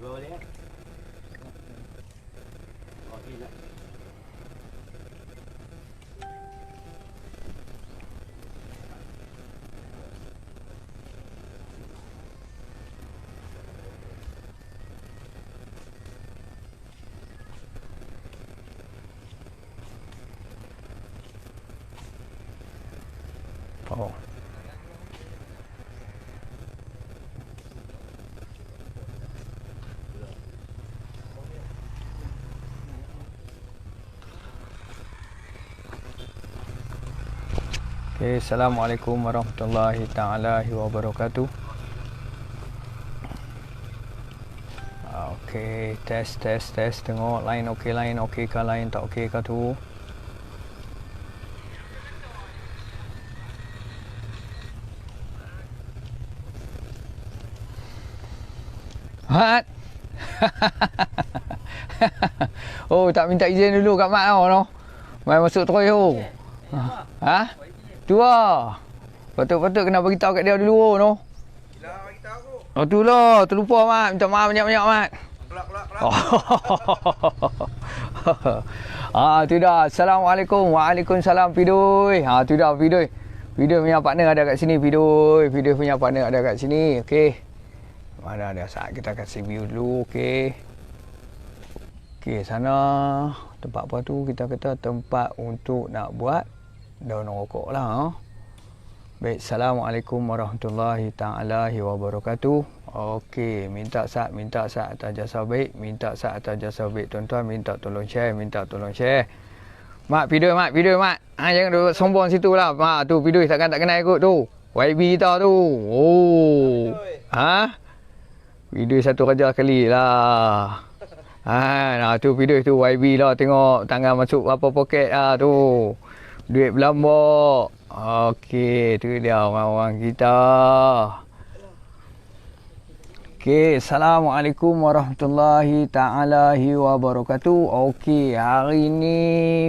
boleh kan? Okey tak? Oh. Okay, Assalamualaikum warahmatullahi ta'ala wabarakatuh. Okay, test. Tengok line okey ke line tak okey ke tu. Mat. Oh, tak minta izin dulu kat Mat tau, no. Mai masuk terus tu. Ha? Tu lah. Patut kena beritahu kat dia dulu, no. Gila beritahu aku. Oh, tu lah. Terlupa, Mat. Minta maaf banyak-banyak, Mat. Kelak. Oh. Tu dah. Assalamualaikum. Waalaikumsalam, Pidoy. Tu dah, Pidoy. Pidoy punya partner ada kat sini, Pidoy. Pidoy punya partner ada kat sini. Okey. Mana ada saat kita kasih view dulu, okey. Okey, sana tempat apa tu? Kita kata tempat untuk nak buat daun rokok lah. Ha? Baik, Assalamualaikum warahmatullahi ta'ala wabarakatuh. Okey, minta sat atas jasa baik. Minta sat atas jasa baik, tuan-tuan. Minta tolong share. Mak, Pidoy, Mak. Jangan duduk sombong situ lah. Mak, tu Pidoy takkan tak kenal ikut tu. YB kita tu. Oh. Ha? Pidoy satu raja kali lah. Nah tu Pidoy tu YB lah, tengok tangan masuk apa poket tu. Duit berlambak. Okey, tu dia orang-orang kita. Okey, Assalamualaikum warahmatullahi ta'ala wabarakatuh. Okey, hari ni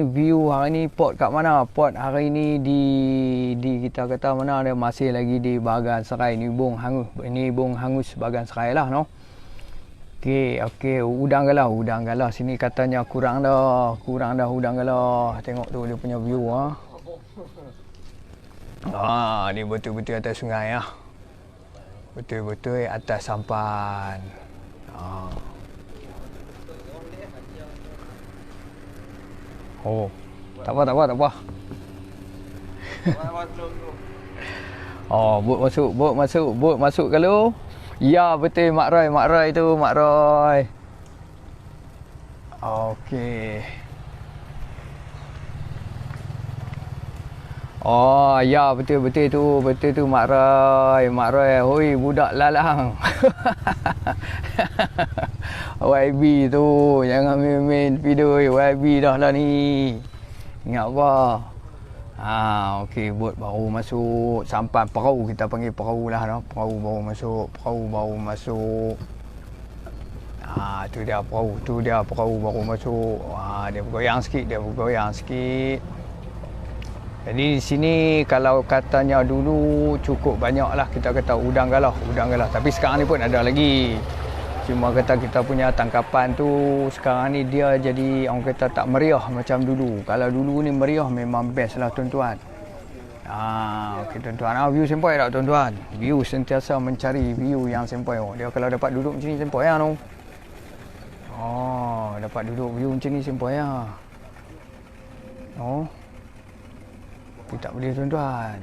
view hari ni pot kat mana? Pot hari ni di kita kata mana dia masih lagi di Bagan Serai ni, Bung Hangus. Ini Bung Hangus Bagan Serai lah, no. Okey, udang galah sini katanya kurang dah udang galah. Tengok tu dia punya view ni betul-betul atas sungai ah. Betul-betul atas sampan. Oh, tak apa. Oh, bot masuk kalau. Ya, betul Mak Roy tu, Mak Roy. Okey. Oh, ya betul tu Mak Roy. Hoi, budak lalang. YB tu, jangan main video YB dah lah ni. Ingat apa? Okey, bot baru masuk sampan perahu, kita panggil perahu lah, no. Perahu baru masuk. Tu dia perahu baru masuk. Dia bergoyang sikit. Jadi di sini kalau katanya dulu cukup banyaklah, kita kata udang galah. Tapi sekarang ni pun ada lagi. Cuma kata kita punya tangkapan tu sekarang ni dia jadi orang kata tak meriah macam dulu. Kalau dulu ni meriah memang best lah, tuan-tuan. Okey tuan-tuan, view sempoi tak tuan-tuan? View sentiasa mencari view yang sempoi. Dia kalau dapat duduk macam ni sempoi lah, no. Dapat duduk view macam ni sempoi lah. Tapi tak boleh tuan-tuan.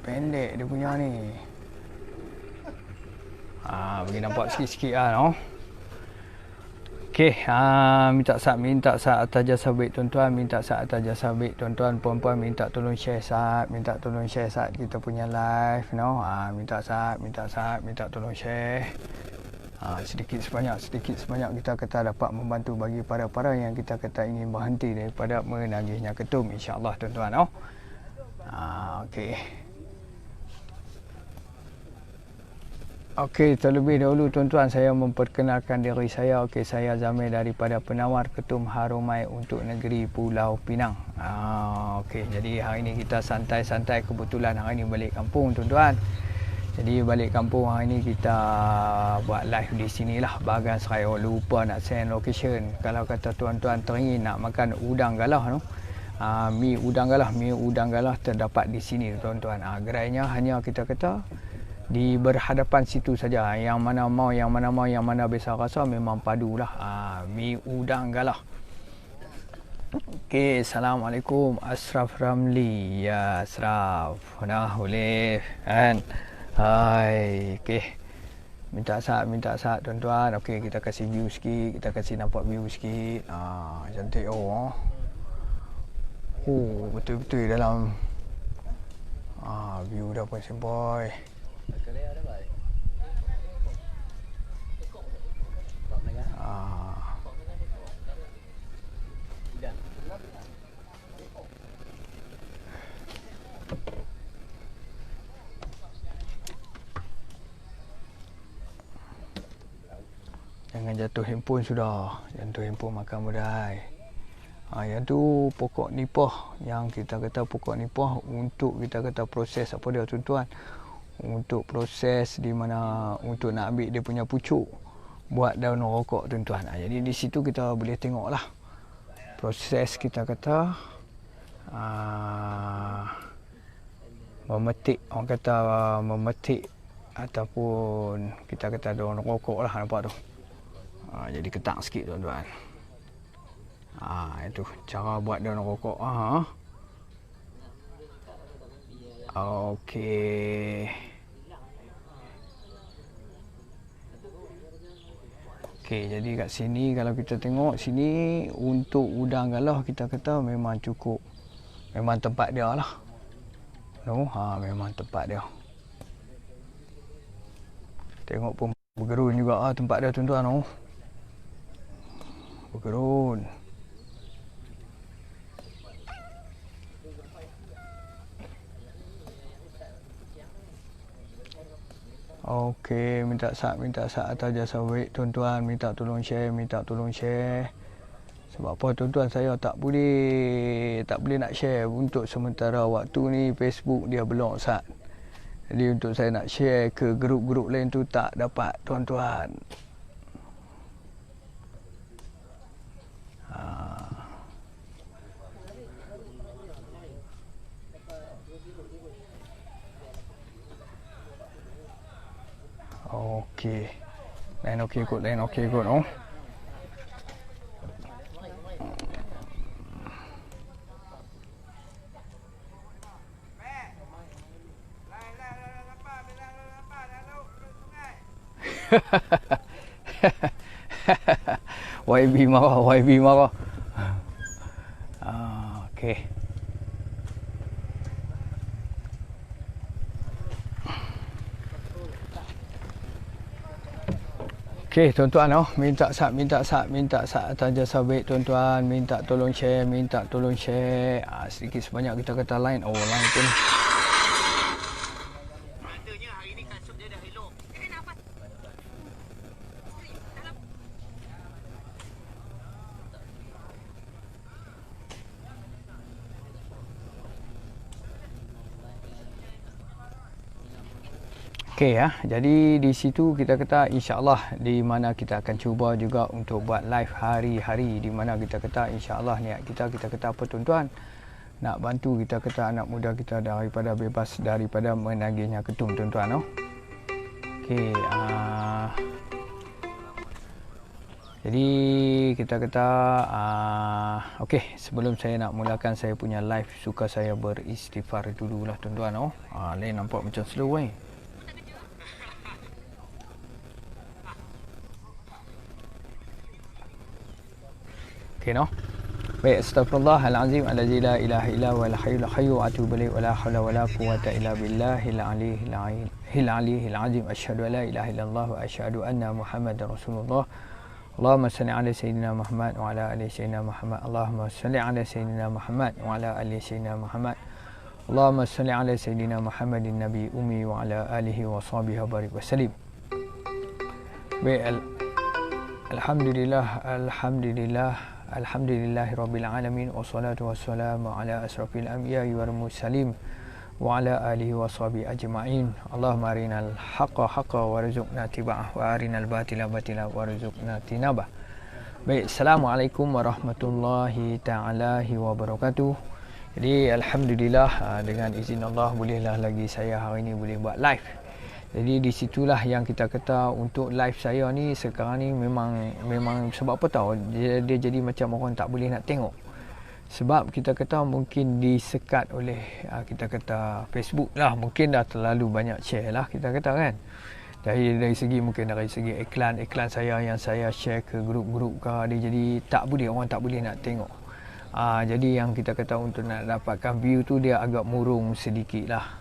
Pendek dia punya ni. Bagi nampak sikit-sikit lah, no. Okey, minta sat atas jasa baik tuan-tuan, puan-puan minta tolong share sat, kita punya live, no. Minta sat, tolong share. Sedikit sebanyak kita kata dapat membantu bagi para yang kita kata ingin berhenti daripada menagihnya ketum, insya-Allah tuan-tuan, no. Okey, terlebih dahulu tuan-tuan saya memperkenalkan diri saya. Okey, saya Zamir daripada penawar ketum Harumai untuk negeri Pulau Pinang. Okey, jadi hari ini kita santai-santai, kebetulan hari ini balik kampung tuan-tuan. Jadi balik kampung hari ni kita buat live di sinilah Bagan Seraya. Lupa nak send location. Kalau kata tuan-tuan teringin nak makan udang galah tu, mi udang galah terdapat di sini tuan-tuan. Gerainya hanya kita kata di berhadapan situ saja. Yang mana mau, yang mana biasa rasa memang padulah. Mi udang galah. Okey, Assalamualaikum Ashraf Ramli. Ya, Ashraf. Nah, boleh kan? Hai, okey. Minta sat tuan-tuan. Okey, kita kasih view sikit, kita kasih nampak view sikit. Cantik betul-betul dalam view dah pun sempoi. Jangan jatuh handphone sudah. Jatuh handphone makan badai. Yang tu pokok nipah. Yang kita kata pokok nipah untuk kita kata proses apa dia tuan-tuan. Untuk proses di mana untuk nak ambil dia punya pucuk. Buat daun rokok tuan-tuan. Jadi di situ kita boleh tengok lah. Proses kita kata memetik. Orang kata memetik ataupun kita kata daun rokok lah, nampak tu. Jadi ketak sikit tuan-tuan. Itu cara buat daun rokok. Okey. Okey, jadi kat sini kalau kita tengok sini untuk udang galah kita kata memang cukup. Memang tempat dia lah. Memang tempat dia. Tengok pun bergerun juga tempat dia tuan-tuan. Bergerun. Okey, minta sat atas jasa baik tuan-tuan, minta tolong share. Sebab apa tuan-tuan, saya tak boleh nak share untuk sementara waktu ni. Facebook dia block sat. Jadi untuk saya nak share ke grup-grup lain tu tak dapat tuan-tuan. Okey. Lain okey kot. YB marah. Okey. Okey tuan-tuan, minta sat atas jasa baik tuan-tuan, minta tolong share. Sedikit sebanyak kita kata line. Line pun okey jadi di situ kita kata insya-Allah di mana kita akan cuba juga untuk buat live hari-hari di mana kita kata insya-Allah niat kita kata apa tuan-tuan, nak bantu kita kata anak muda kita daripada bebas daripada menagihnya ketum tuan-tuan. Okey, jadi kita kata okey, sebelum saya nak mulakan saya punya live, suka saya beristighfar dululah tuan-tuan. Lain nampak macam slow Okey baik, astagfirullahalazim allazi la ilaha illa huwal hayyul qayyum wa atubu ilaih wa la haula wa la quwwata illa billahil aliyyil azim. Asyhadu an la ilaha illallah wa asyhadu anna muhammadar rasulullah. Allahumma salli ala sayyidina Muhammad wa ala ali sayyidina Muhammad. Allahumma salli ala sayyidina Muhammad wa ala ali sayyidina Muhammad. Allahumma salli ala sayyidina Muhammadin nabi ummi wa ala alihi wa sahbihi wa barik wa sallim. Baik, Alhamdulillahirabbil alamin wassalatu wassalamu ala asrafil anbiya'i wal mursalin wa ala alihi wa sahbihi ajma'in. Allahumma arinal haqqa haqqa warzuqna tiba'ah wa arinal batila batila warzuqna tinabah. Baik, Assalamualaikum warahmatullahi ta'ala wabarakatuh. Jadi alhamdulillah, dengan izin Allah bolehlah lagi saya hari ini boleh buat live. Jadi di situlah yang kita kata untuk live saya ni sekarang ni memang sebab apa tahu dia jadi macam orang tak boleh nak tengok. Sebab kita kata mungkin disekat oleh kita kata Facebook lah, mungkin dah terlalu banyak share lah kita kata kan. Dari segi mungkin dari segi iklan saya yang saya share ke grup-grup ke, dia jadi tak boleh, orang tak boleh nak tengok. Jadi yang kita kata untuk nak dapatkan view tu dia agak murung sedikit lah.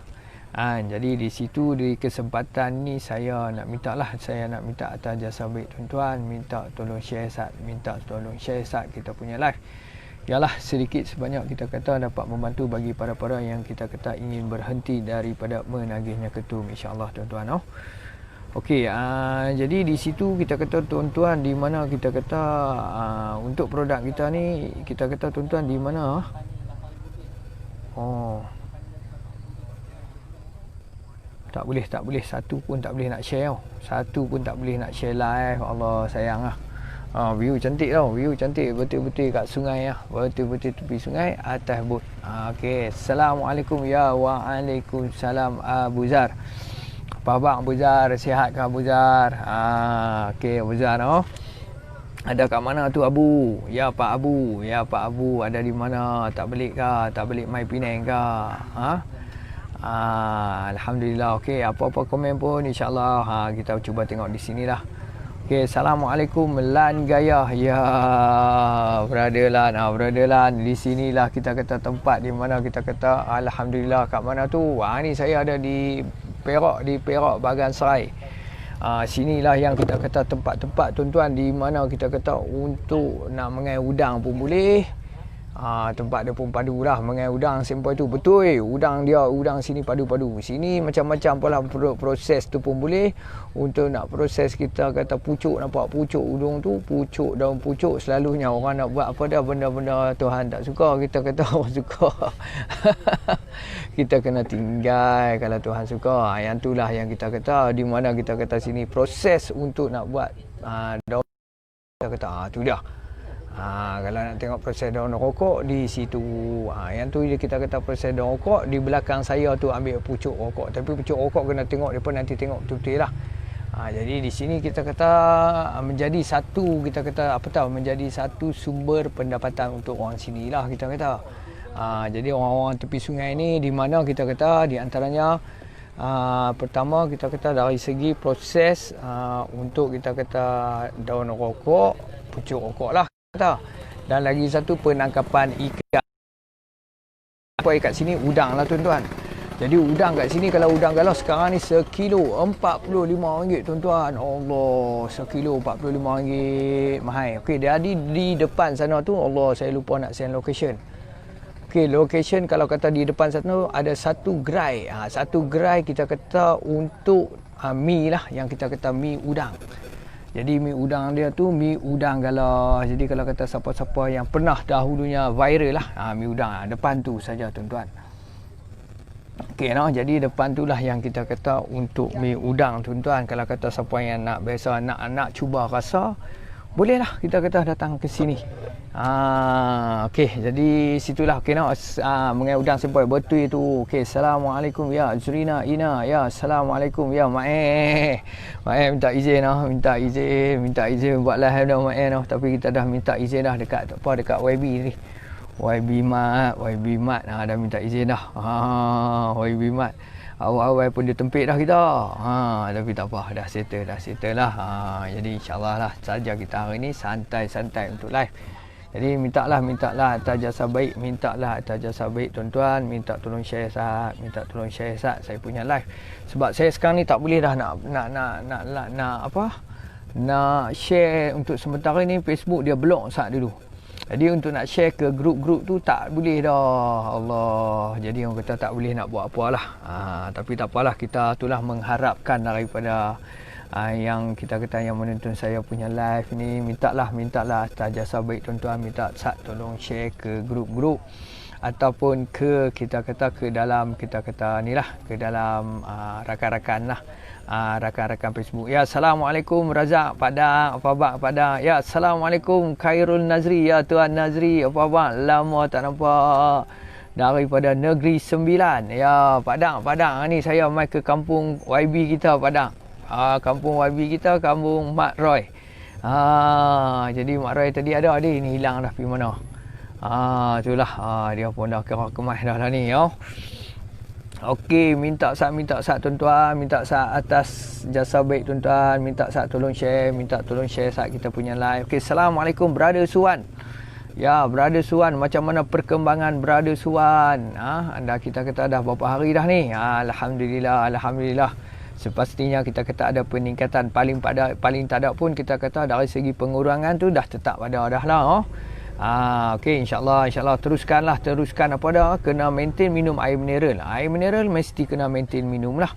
Jadi di situ di kesempatan ni saya nak minta atas jasa baik tuan-tuan, minta tolong share sat kita punya live. Yalah sedikit sebanyak kita kata dapat membantu bagi para-para yang kita kata ingin berhenti daripada menagihnya ketum, insya-Allah tuan-tuan. Okey, jadi di situ kita kata tuan-tuan di mana kita kata untuk produk kita ni kita kata tuan-tuan di mana? Tak boleh satu pun tak boleh nak share tau. Satu pun tak boleh nak share live. Allah sayang lah. View cantik tau, view cantik betul-betul kat sungai lah, betul-betul tepi sungai atas bot. Okey, Assalamualaikum ya waalaikumsalam Abu Zar. Apa khabar Abu Zar? Sihat ke Abu Zar? Okey Abu Zar ada kat mana tu Abu? Ya Pak Abu, ada di mana? Tak balik ke? Tak balik mai Penang ke? Alhamdulillah. Okey, apa-apa komen pun insya-Allah kita cuba tengok di sinilah. Okey, Assalamualaikum Lan Gaya. Ya, brother Lan. Di sinilah kita kata tempat di mana kita kata alhamdulillah. Kat mana tu? Ni saya ada di Perak Bagan Serai. Sinilah yang kita kata tempat-tempat tuan-tuan di mana kita kata untuk nak mengai udang pun boleh. Tempat dia pun padu lah mengai udang sempoi tu. Betul, udang sini padu-padu. Sini macam-macam pula proses tu pun boleh. Untuk nak proses kita kata pucuk, nampak pucuk udang tu, pucuk daun pucuk, selalunya orang nak buat apa dah benda-benda Tuhan tak suka, kita kata orang suka. Kita kena tinggal kalau Tuhan suka. Yang itulah yang kita kata di mana kita kata sini proses untuk nak buat daun, kita kata tu dah. Kalau nak tengok proses daun rokok di situ. Yang tu kita kata proses daun rokok. Di belakang saya tu ambil pucuk rokok. Tapi pucuk rokok kena tengok depa, nanti tengok betul-betul lah. Jadi di sini kita kata menjadi satu, kita kata menjadi satu sumber pendapatan untuk orang sini lah kita kata. Jadi orang-orang tepi sungai ni di mana kita kata di antaranya pertama kita kata dari segi proses untuk kita kata daun rokok, pucuk rokok lah kata. Dan lagi satu penangkapan ikan. Apa kat sini udang lah tuan-tuan. Jadi udang kat sini kalau udang galau sekarang ni sekilo RM45 tuan-tuan. Allah, sekilo RM45 mahal. Okey, dia di depan sana tu, Allah saya lupa nak send location. Okey, location kalau kata di depan sana ada satu gerai. Satu gerai kita kata untuk mi lah, yang kita kata mi udang. Jadi mi udang dia tu mi udang galau. Jadi kalau kata siapa-siapa yang pernah dahulunya viral lah, mi udang depan tu saja tuan-tuan. Okey, jadi depan tu lah yang kita kata untuk mi udang tuan-tuan. Kalau kata siapa yang nak biasa nak cuba rasa, bolehlah kita kata datang ke sini. Okey, jadi situlah. Okey, mengenai udang sempoi betul itu. Okey, Assalamualaikum ya Zurina Ina. Ya, Assalamualaikum ya Mae minta izin buat live dah Mae dah. Tapi kita dah minta izin dah dekat YB ni. YB Mat dah minta izin dah. YB Mat awal-awal pun dia tempik dah kita. Tapi tak apa, dah settle lah. Jadi insya-Allah lah saja kita hari ni santai-santai untuk live. Jadi mintalah atas jasa baik, tuan-tuan, minta tolong share sat saya punya live. Sebab saya sekarang ni tak boleh dah nak share untuk sementara ni. Facebook dia block sat dulu. Jadi untuk nak share ke grup-grup tu tak boleh dah. Allah. Jadi orang kata tak boleh nak buat apalah. Tapi tak apalah, kita itulah mengharapkan daripada yang kita kata yang menonton saya punya live ni, mintalah atas jasa baik tuan-tuan, minta sat tolong share ke grup-grup ataupun kita kata ke dalam ke dalam rakan-rakan lah, rakan-rakan Facebook. Ya, Assalamualaikum Razak Padang, apa khabar Padang? Ya, Assalamualaikum Khairul Nazri, ya Tuan Nazri, apa khabar? Lama tak nampak. Daripada Negeri Sembilan. Ya, Padang ni saya mai ke kampung YB kita Padang. Kampung YB kita, kampung Mak Roy. Jadi Mak Roy tadi ada, dia ni hilang dah pergi mana. Itulah. Dia pun dah kemas dah ni ya. Okey, minta sat tuan-tuan, minta sat atas jasa baik tuan-tuan, minta sat tolong share sat kita punya live. Okey, Assalamualaikum Brother Suwan. Ya, Brother Suwan, macam mana perkembangan Brother Suwan? Anda kita kata dah berapa hari dah ni? Alhamdulillah. Sepastinya kita kata ada peningkatan, paling tak ada pun kita kata dari segi pengurangan tu dah tetap ada dah lah. Okey, insyaAllah teruskan apa dah, kena maintain minum air mineral mesti kena maintain minum lah.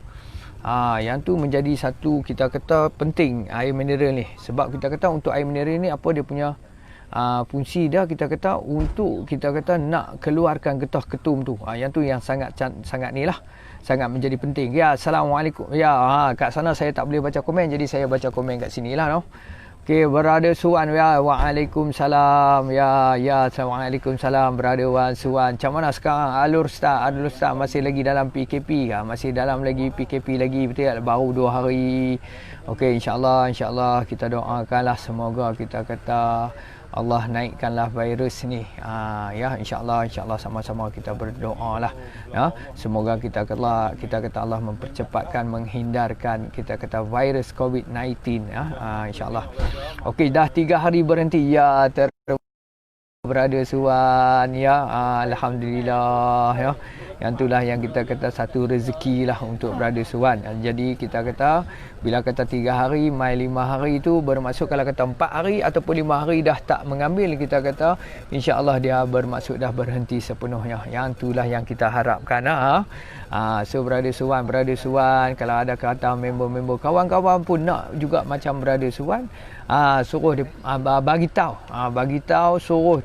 Yang tu menjadi satu kita kata penting air mineral ni, sebab kita kata untuk air mineral ni apa dia punya fungsi dia, kita kata untuk kita kata nak keluarkan getah ketum tu. Yang tu yang sangat ni lah, sangat menjadi penting. Ya, Assalamualaikum. Ya, kat sana saya tak boleh baca komen, jadi saya baca komen kat sini lah. Okey, Brother Suwan, ya, Waalaikumsalam. Ya, Assalamualaikum Brother Wan Suwan. Macam mana sekarang Alur Ustaz masih lagi dalam PKP ke? Masih dalam lagi PKP lagi, betul? Baru 2 hari. Okey, insyaAllah kita doakanlah semoga kita kata Allah naikkanlah virus ni. Ya, insyaAllah sama-sama kita berdoa lah. Ya, semoga kita kata Allah mempercepatkan, menghindarkan kita kata virus COVID-19. Ya, insyaAllah. Okey, dah 3 hari berhenti. Ya, Brother Suwan, ya, Alhamdulillah, ya. Yang itulah yang kita kata satu rezeki lah untuk Brother Suwan. Jadi kita kata bila kata 3 hari mai 5 hari itu bermaksud kalau kata 4 hari ataupun 5 hari dah tak mengambil, kita kata insya-Allah dia bermaksud dah berhenti sepenuhnya. Yang itulah yang kita harapkan. So Brother Suwan, kalau ada kata member-member kawan-kawan pun nak juga macam Brother Suwan, suruh dia bagi tahu, suruh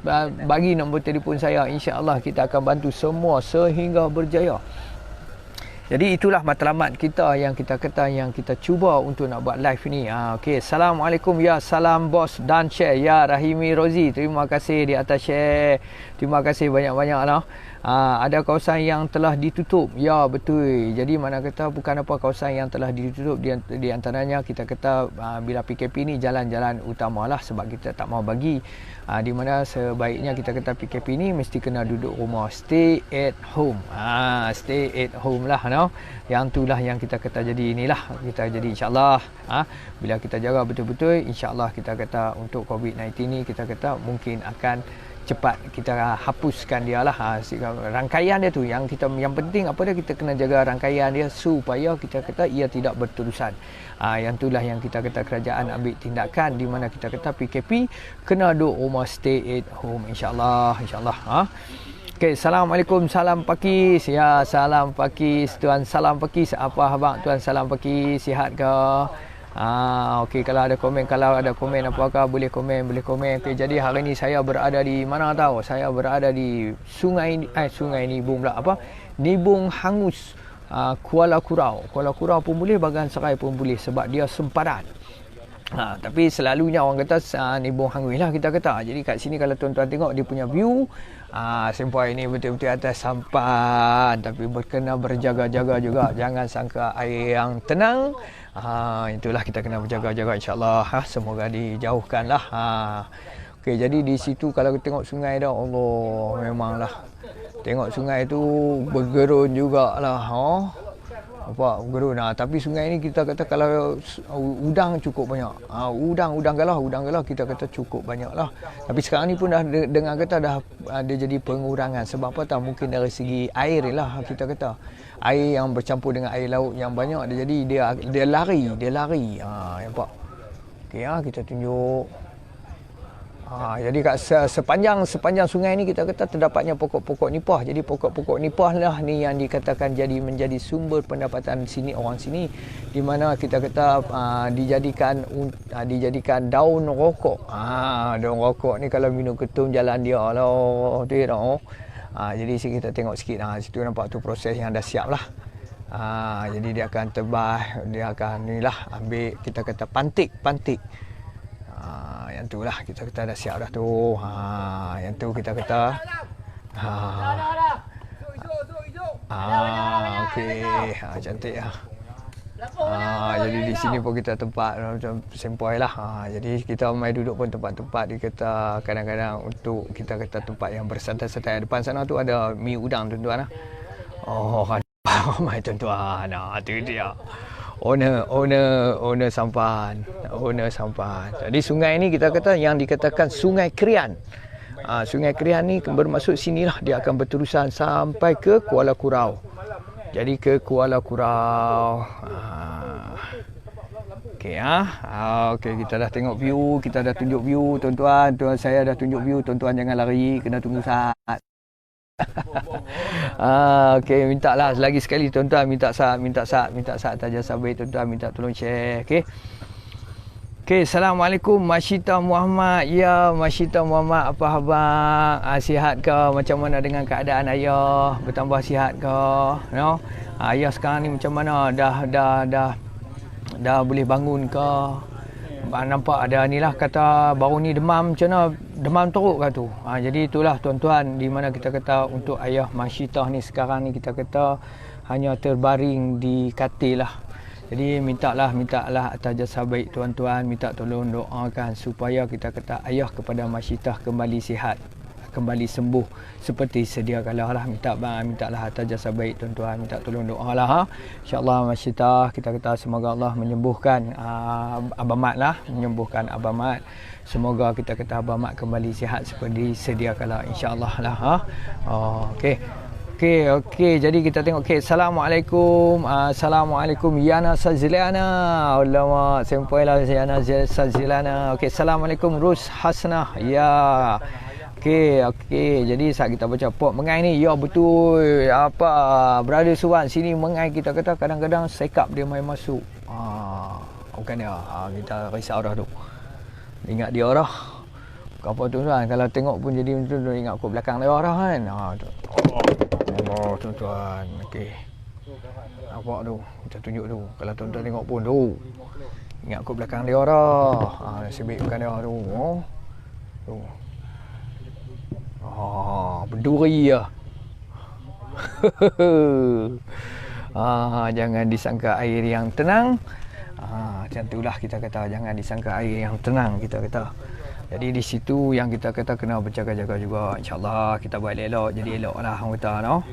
bagi nombor telefon saya, insya-Allah kita akan bantu semua sehingga berjaya. Jadi itulah matlamat kita yang kita kata, yang kita cuba untuk nak buat live ni. Okey, Assalamualaikum. Ya, salam bos dan share. Ya, Rahimi Rozi, terima kasih di atas share. Terima kasih banyak-banyak lah. Ada kawasan yang telah ditutup. Ya, betul. Jadi mana kata bukan apa kawasan yang telah ditutup, di antaranya kita kata bila PKP ni jalan-jalan utamalah, sebab kita tak mau bagi di mana sebaiknya kita kata PKP ni mesti kena duduk rumah, stay at home. Stay at home lah, no? Yang itulah yang kita kata jadi inilah kita jadi insya-Allah bila kita jaga betul-betul, insya-Allah kita kata untuk COVID-19 ni kita kata mungkin akan cepat kita hapuskan dia lah. Rangkaian dia tu yang penting apa dia, kita kena jaga rangkaian dia supaya kita kata ia tidak berterusan. Yang itulah yang kita kata kerajaan ambil tindakan di mana kita kata PKP kena duduk rumah, stay at home, insya-Allah. Okey, Assalamualaikum, salam Pakis. Ya, salam Pakis, Tuan Salam Pakis. Apa khabar Tuan Salam Pakis? Sihat ke? Okey, kalau ada komen apakah boleh komen. Okey, jadi hari ni saya berada di mana tahu? Saya berada di sungai Nibung pula apa? Nibung Hangus, Kuala Kurau pun boleh, Bagan Serai pun boleh sebab dia sempadan. Tapi selalunya orang kata Nibung Hangus lah kita kata. Jadi kat sini kalau tuan-tuan tengok dia punya view, sampai ini betul-betul atas sampan, tapi kena berjaga-jaga juga. Jangan sangka air yang tenang. Itulah kita kena berjaga-jaga, insya-Allah. Semoga dijauhkanlah. Okey, jadi di situ kalau tengok sungai dah, Allah, memanglah tengok sungai tu bergerun jugalah. Apa gerun. Tapi sungai ni kita kata kalau udang cukup banyak. Udang galah kita kata cukup banyak lah. Tapi sekarang ni pun dah dengar kata dah ada jadi pengurangan. Sebab apa tahu, mungkin dari segi air lah kita kata. Air yang bercampur dengan air laut yang banyak, jadi dia lari. Nampak. Okey, kita tunjuk. Jadi kat sepanjang sungai ni kita kata terdapatnya pokok-pokok nipah. Jadi pokok-pokok nipah lah ni yang dikatakan menjadi sumber pendapatan sini, orang sini, di mana kita kata dijadikan daun rokok. Daun rokok ni kalau minum ketum jalan dia lah, tu dah. Jadi sini kita tengok sikit. Situ nampak tu proses yang dah siap lah. Jadi dia akan tebas, dia akan ni lah ambil, kita kata pantik. Yang tu lah kita kata dah siap dah tu. Yang tu kita kata okey, cantik lah. Jadi di sini pun kita tempat macam sempoi lah. Jadi kita mai duduk pun tempat-tempat dia kata kadang-kadang untuk kita kata tempat yang bersantai-santai. Depan sana tu ada mi udang tuan-tuan lah. Mai tuan-tuan. Tu dia. Owner sampan. Jadi sungai ni kita kata yang dikatakan Sungai Krian. Sungai Krian ni bermaksud sinilah dia akan berterusan sampai ke Kuala Kurau. Jadi ke Kuala Kurau. Okey okey, kita dah tengok view, kita dah tunjuk view tuan-tuan. Saya dah tunjuk view, tuan-tuan jangan lari, kena tunggu saat. Okey, mintalah lagi sekali tuan-tuan, minta saat Tajam Sabit tuan-tuan, minta tolong share. Okey, Assalamualaikum Masyita Muhammad. Ya, Masyita Muhammad, apa khabar? Sihat ke? Macam mana dengan keadaan ayah? Bertambah sihat ke? No? Ayah sekarang ni macam mana? Dah boleh bangun ke? Nampak ada ni lah kata baru ni demam, macam mana? Demam teruk ke tu? Jadi itulah tuan-tuan, di mana kita kata untuk ayah Masyita ni sekarang ni kita kata hanya terbaring di katil lah. Jadi mintalah atas jasa baik tuan-tuan, minta tolong doakan supaya kita kata ayah kepada Masyita kembali sihat, kembali sembuh seperti sedia kala lah. Mintalah atas jasa baik tuan-tuan, minta tolong doalah. InsyaAllah Masyita kita kata semoga Allah menyembuhkan Abang Mat lah, menyembuhkan Abang Mat. Semoga kita kata Abang Mat kembali sihat seperti sedia kala, insya-Allah lah. Okey, jadi kita tengok. Assalamualaikum. Assalamualaikum Yana Sazilana. Alamak, sempoi lah Yana Sazilana. Assalamualaikum Rus Hasnah. Ya. Okey. Jadi saat kita baca pop mengai ni, ya betul. Apa Brother Suwan sini mengai kita kata kadang-kadang sekap dia main masuk. Bukan dia. Kita risau dah tu. Ingat dia dah. Apa tu tuan, kalau tengok pun jadi macam tu, ingat aku belakang dia dah kan. Tuan-tuan. Okey. Nampak tu, kita tunjuk tu. Kalau tuan-tuan tengok pun tu. Ingat aku belakang dia dah. Nasib baik bukan dia tu. Tu. Berduri lah. Jangan disangka air yang tenang. Macam itulah kita kata, jangan disangka air yang tenang kita kata. Jadi di situ yang kita kata kena berjaga-jaga juga. InsyaAllah kita buat elok, jadi elok lah orang kata no.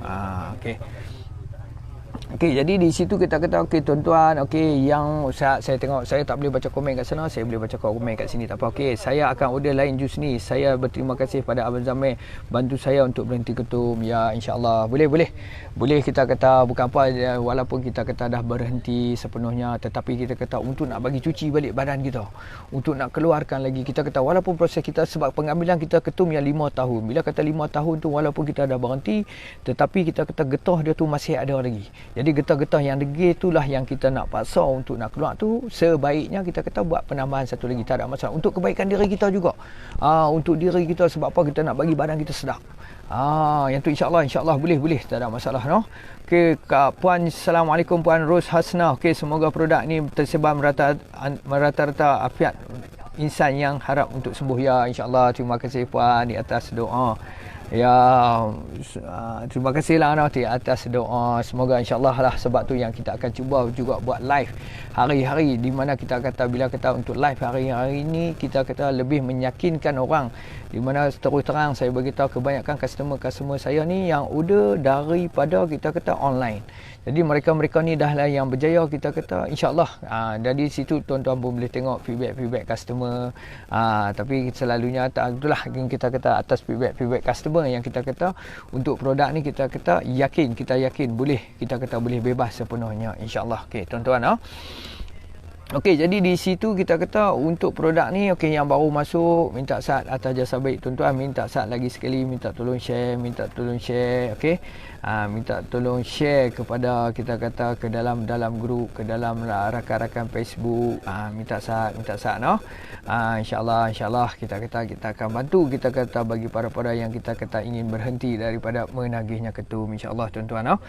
Okey, jadi di situ kita kata tuan-tuan, yang saya tengok, saya tak boleh baca komen kat sana, saya boleh baca komen kat sini, tak apa. Saya akan order lain jus ni. Saya berterima kasih pada Abang Zamir bantu saya untuk berhenti ketum. Ya, insya-Allah. Boleh kita kata bukan apa, walaupun kita kata dah berhenti sepenuhnya, tetapi kita kata untuk nak bagi cuci balik badan kita, untuk nak keluarkan lagi, kita kata walaupun proses kita, sebab pengambilan kita ketum yang 5 tahun. Bila kata 5 tahun tu walaupun kita dah berhenti, tetapi kita kata getah dia tu masih ada lagi. Jadi getah-getah yang degil itulah yang kita nak paksa untuk nak keluar tu. Sebaiknya kita kata buat penambahan satu lagi, tak ada masalah. Untuk kebaikan diri kita juga. Untuk diri kita, sebab apa kita nak bagi badan kita sedap. Yang tu insya-Allah boleh, tak ada masalah no. Puan, Assalamualaikum Puan Ros Hasnah. Semoga produk ni tersebar merata-rata afiat insan yang harap untuk sembuh. Ya, insya-Allah. Terima kasih Puan di atas doa. Ya, terima kasihlah di atas doa. Semoga insya-Allah lah, sebab tu yang kita akan cuba juga buat live hari-hari, di mana kita kata bila kita untuk live hari-hari ni kita kata lebih meyakinkan orang, di mana terus terang saya beritahu kebanyakan customer saya ni yang order daripada kita kata online. Jadi mereka ni dah lah yang berjaya kita kata, insya-Allah. Dari situ tuan-tuan pun boleh tengok feedback customer. Tapi selalunya itulah kita kata atas feedback customer yang kita kata untuk produk ni kita kata kita yakin boleh, kita kata boleh bebas sepenuhnya, insya-Allah. Tuan-tuan Okey, jadi di situ kita kata untuk produk ni, okey, yang baru masuk, minta Sat atas jasa baik tuan-tuan, minta Sat lagi sekali minta tolong share, okey. Minta tolong share kepada kita kata ke dalam grup, ke dalam rakan-rakan Facebook. Minta Sat no. InsyaAllah kita akan bantu, kita kata bagi para-para yang kita kata ingin berhenti daripada menagihnya ketum, insya-Allah tuan-tuan no.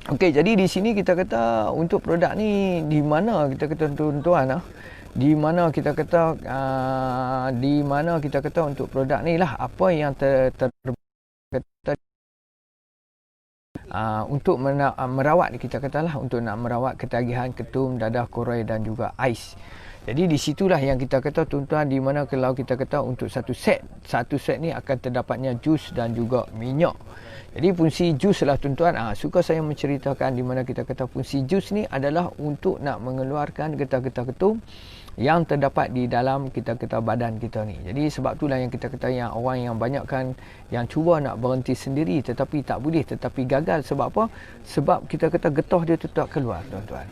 Okey, jadi di sini kita kata untuk produk ni di mana kita kata tuan-tuan di mana kita kata untuk produk ni lah apa yang untuk merawat kita katalah untuk nak merawat ketagihan ketum, dadah, korai dan juga ais. Jadi di situlah yang kita kata tuan-tuan, di mana kalau kita kata untuk satu set ni akan terdapatnya jus dan juga minyak. Jadi fungsi jus lah tuan-tuan, suka saya menceritakan di mana kita kata fungsi jus ni adalah untuk nak mengeluarkan getah-getah ketum yang terdapat di dalam kita kata badan kita ni. Jadi sebab itulah yang kita kata yang orang yang banyakkan yang cuba nak berhenti sendiri tetapi tak boleh, tetapi gagal. Sebab apa? Sebab kita kata getah dia tetap keluar tuan-tuan.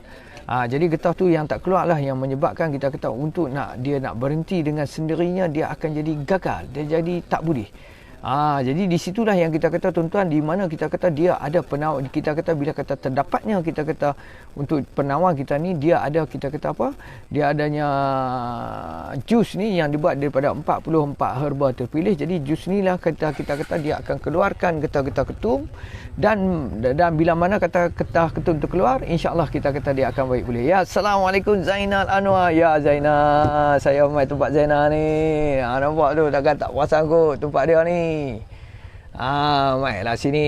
Jadi getah tu yang tak keluar lah yang menyebabkan kita kata untuk dia nak berhenti dengan sendirinya, dia akan jadi gagal, dia jadi tak boleh. Jadi di situlah yang kita kata tuan-tuan, di mana kita kata dia ada penawar, kita kata bila kata terdapatnya kita kata untuk penawar kita ni, dia ada kita kata apa, dia adanya jus ni yang dibuat daripada 44 herba terpilih. Jadi jus ni lah kita kata dia akan keluarkan getah-getah ketum, dan bila mana kata getah ketum tu keluar, insya-Allah kita kata dia akan baik pulih. Ya, Assalamualaikum Zainal Anwar. Ya Zainal, saya mai tempat Zainal ni. Nampak tu takkan tak puas aku tempat dia ni. Mailah sini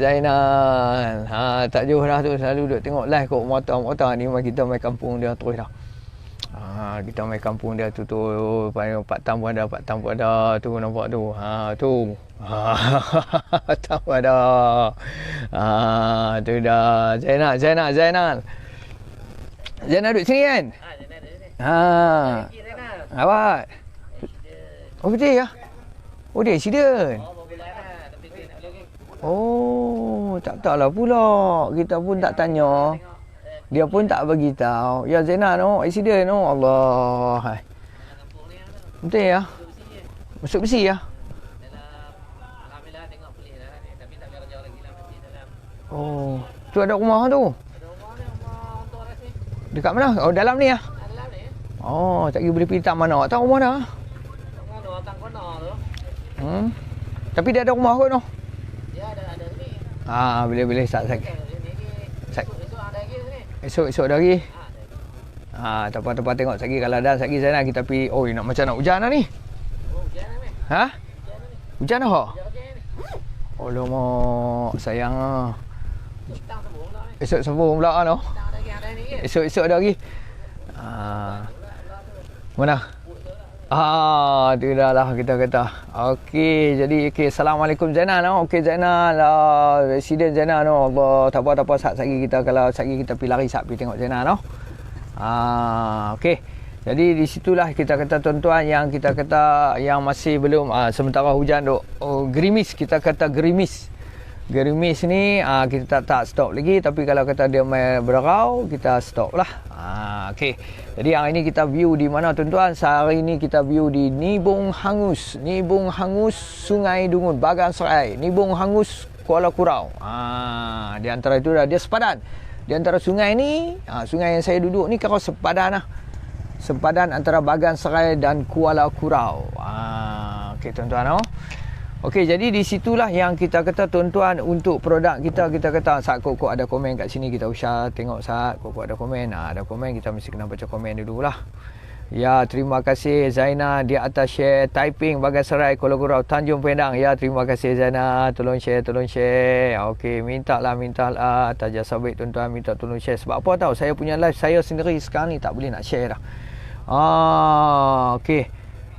Zainal. Tak jauh dah tu, selalu duduk tengok live kot motor ni. Kita mai kampung dia terus dah. Kita mai kampung dia tu Pak Tam pun ada tu, nampak tu. Tu. Tak ada. Tu dah. Zainal duduk sini kan? Zainal duduk sini. Apa? Oh betul ya? Oh dia accident. Oh, tak tahulah pula. Kita pun tak tanya. Dia pun tak bagi tahu. Ya Zainal no, accident no. Allah. Betul ya? Masuk besi ya? Alhamdulillah tengok polis dah, tapi tak boleh kerja lagi lah masih dalam. Oh, tu ada rumah tu. Ada rumah ni, rumah untuk orang sini. Dekat mana? Oh, dalam ni ya? Dalam ni. Oh, tak kira boleh pergi tak mana. Tak tahu rumah dah. Rumah tu Tang Kono tu. Tapi dia ada rumah kot no. Dia ada sini. Boleh start Sini. Esok ada lagi sini. Esok ada lagi. Tempat-tempat tengok lagi kalau dah lagi sana kita pergi. Oh, nak macam nak hujan dah ni. Oh, hujan dah ni. Hujan dah. Hujan ni. Oh, lama sayang ah. Tang sebelum dah ni. Esok sambung pula no. Tang ada ni. Esok ada lagi. Mana? Tu dah lah kita kata. Okey, jadi Assalamualaikum Zainal no. Okey Zainal, Presiden Zainal no. Allah, tak apa sat lagi kita kalau sat lagi kita pergi lari sat pergi tengok Zainal no. Okey. Jadi di situlah kita kata tuan-tuan yang kita kata yang masih belum sementara hujan duk gerimis, kita kata gerimis. Gerimis ni kita tak stop lagi, tapi kalau kata dia mai berau kita stop lah. Okey. Jadi hari ini kita view di mana tuan-tuan? Hari ini kita view di Nibong Hangus Sungai Dungun Bagan Serai, Nibong Hangus Kuala Kurau. Di antara itu dah dia sepadan. Di antara sungai ni, sungai yang saya duduk ni kira sepadan lah. Sempadan antara Bagan Serai dan Kuala Kurau. Okey tuan-tuan no. Okey, jadi di situlah yang kita kata tuan-tuan untuk produk kita kata saat kok ada komen kat sini kita usah tengok saat kok ada komen. Ada komen kita mesti kena baca komen dululah. Ya, terima kasih Zainal di atas share typing Bagan Serai Kuala Kurau Tanjung Pendang. Ya, terima kasih Zainal, tolong share. Okey, mintalah atas jasa baik tuan-tuan, minta tolong share. Sebab apa tahu, saya punya live saya sendiri sekarang ni tak boleh nak share dah. Okey.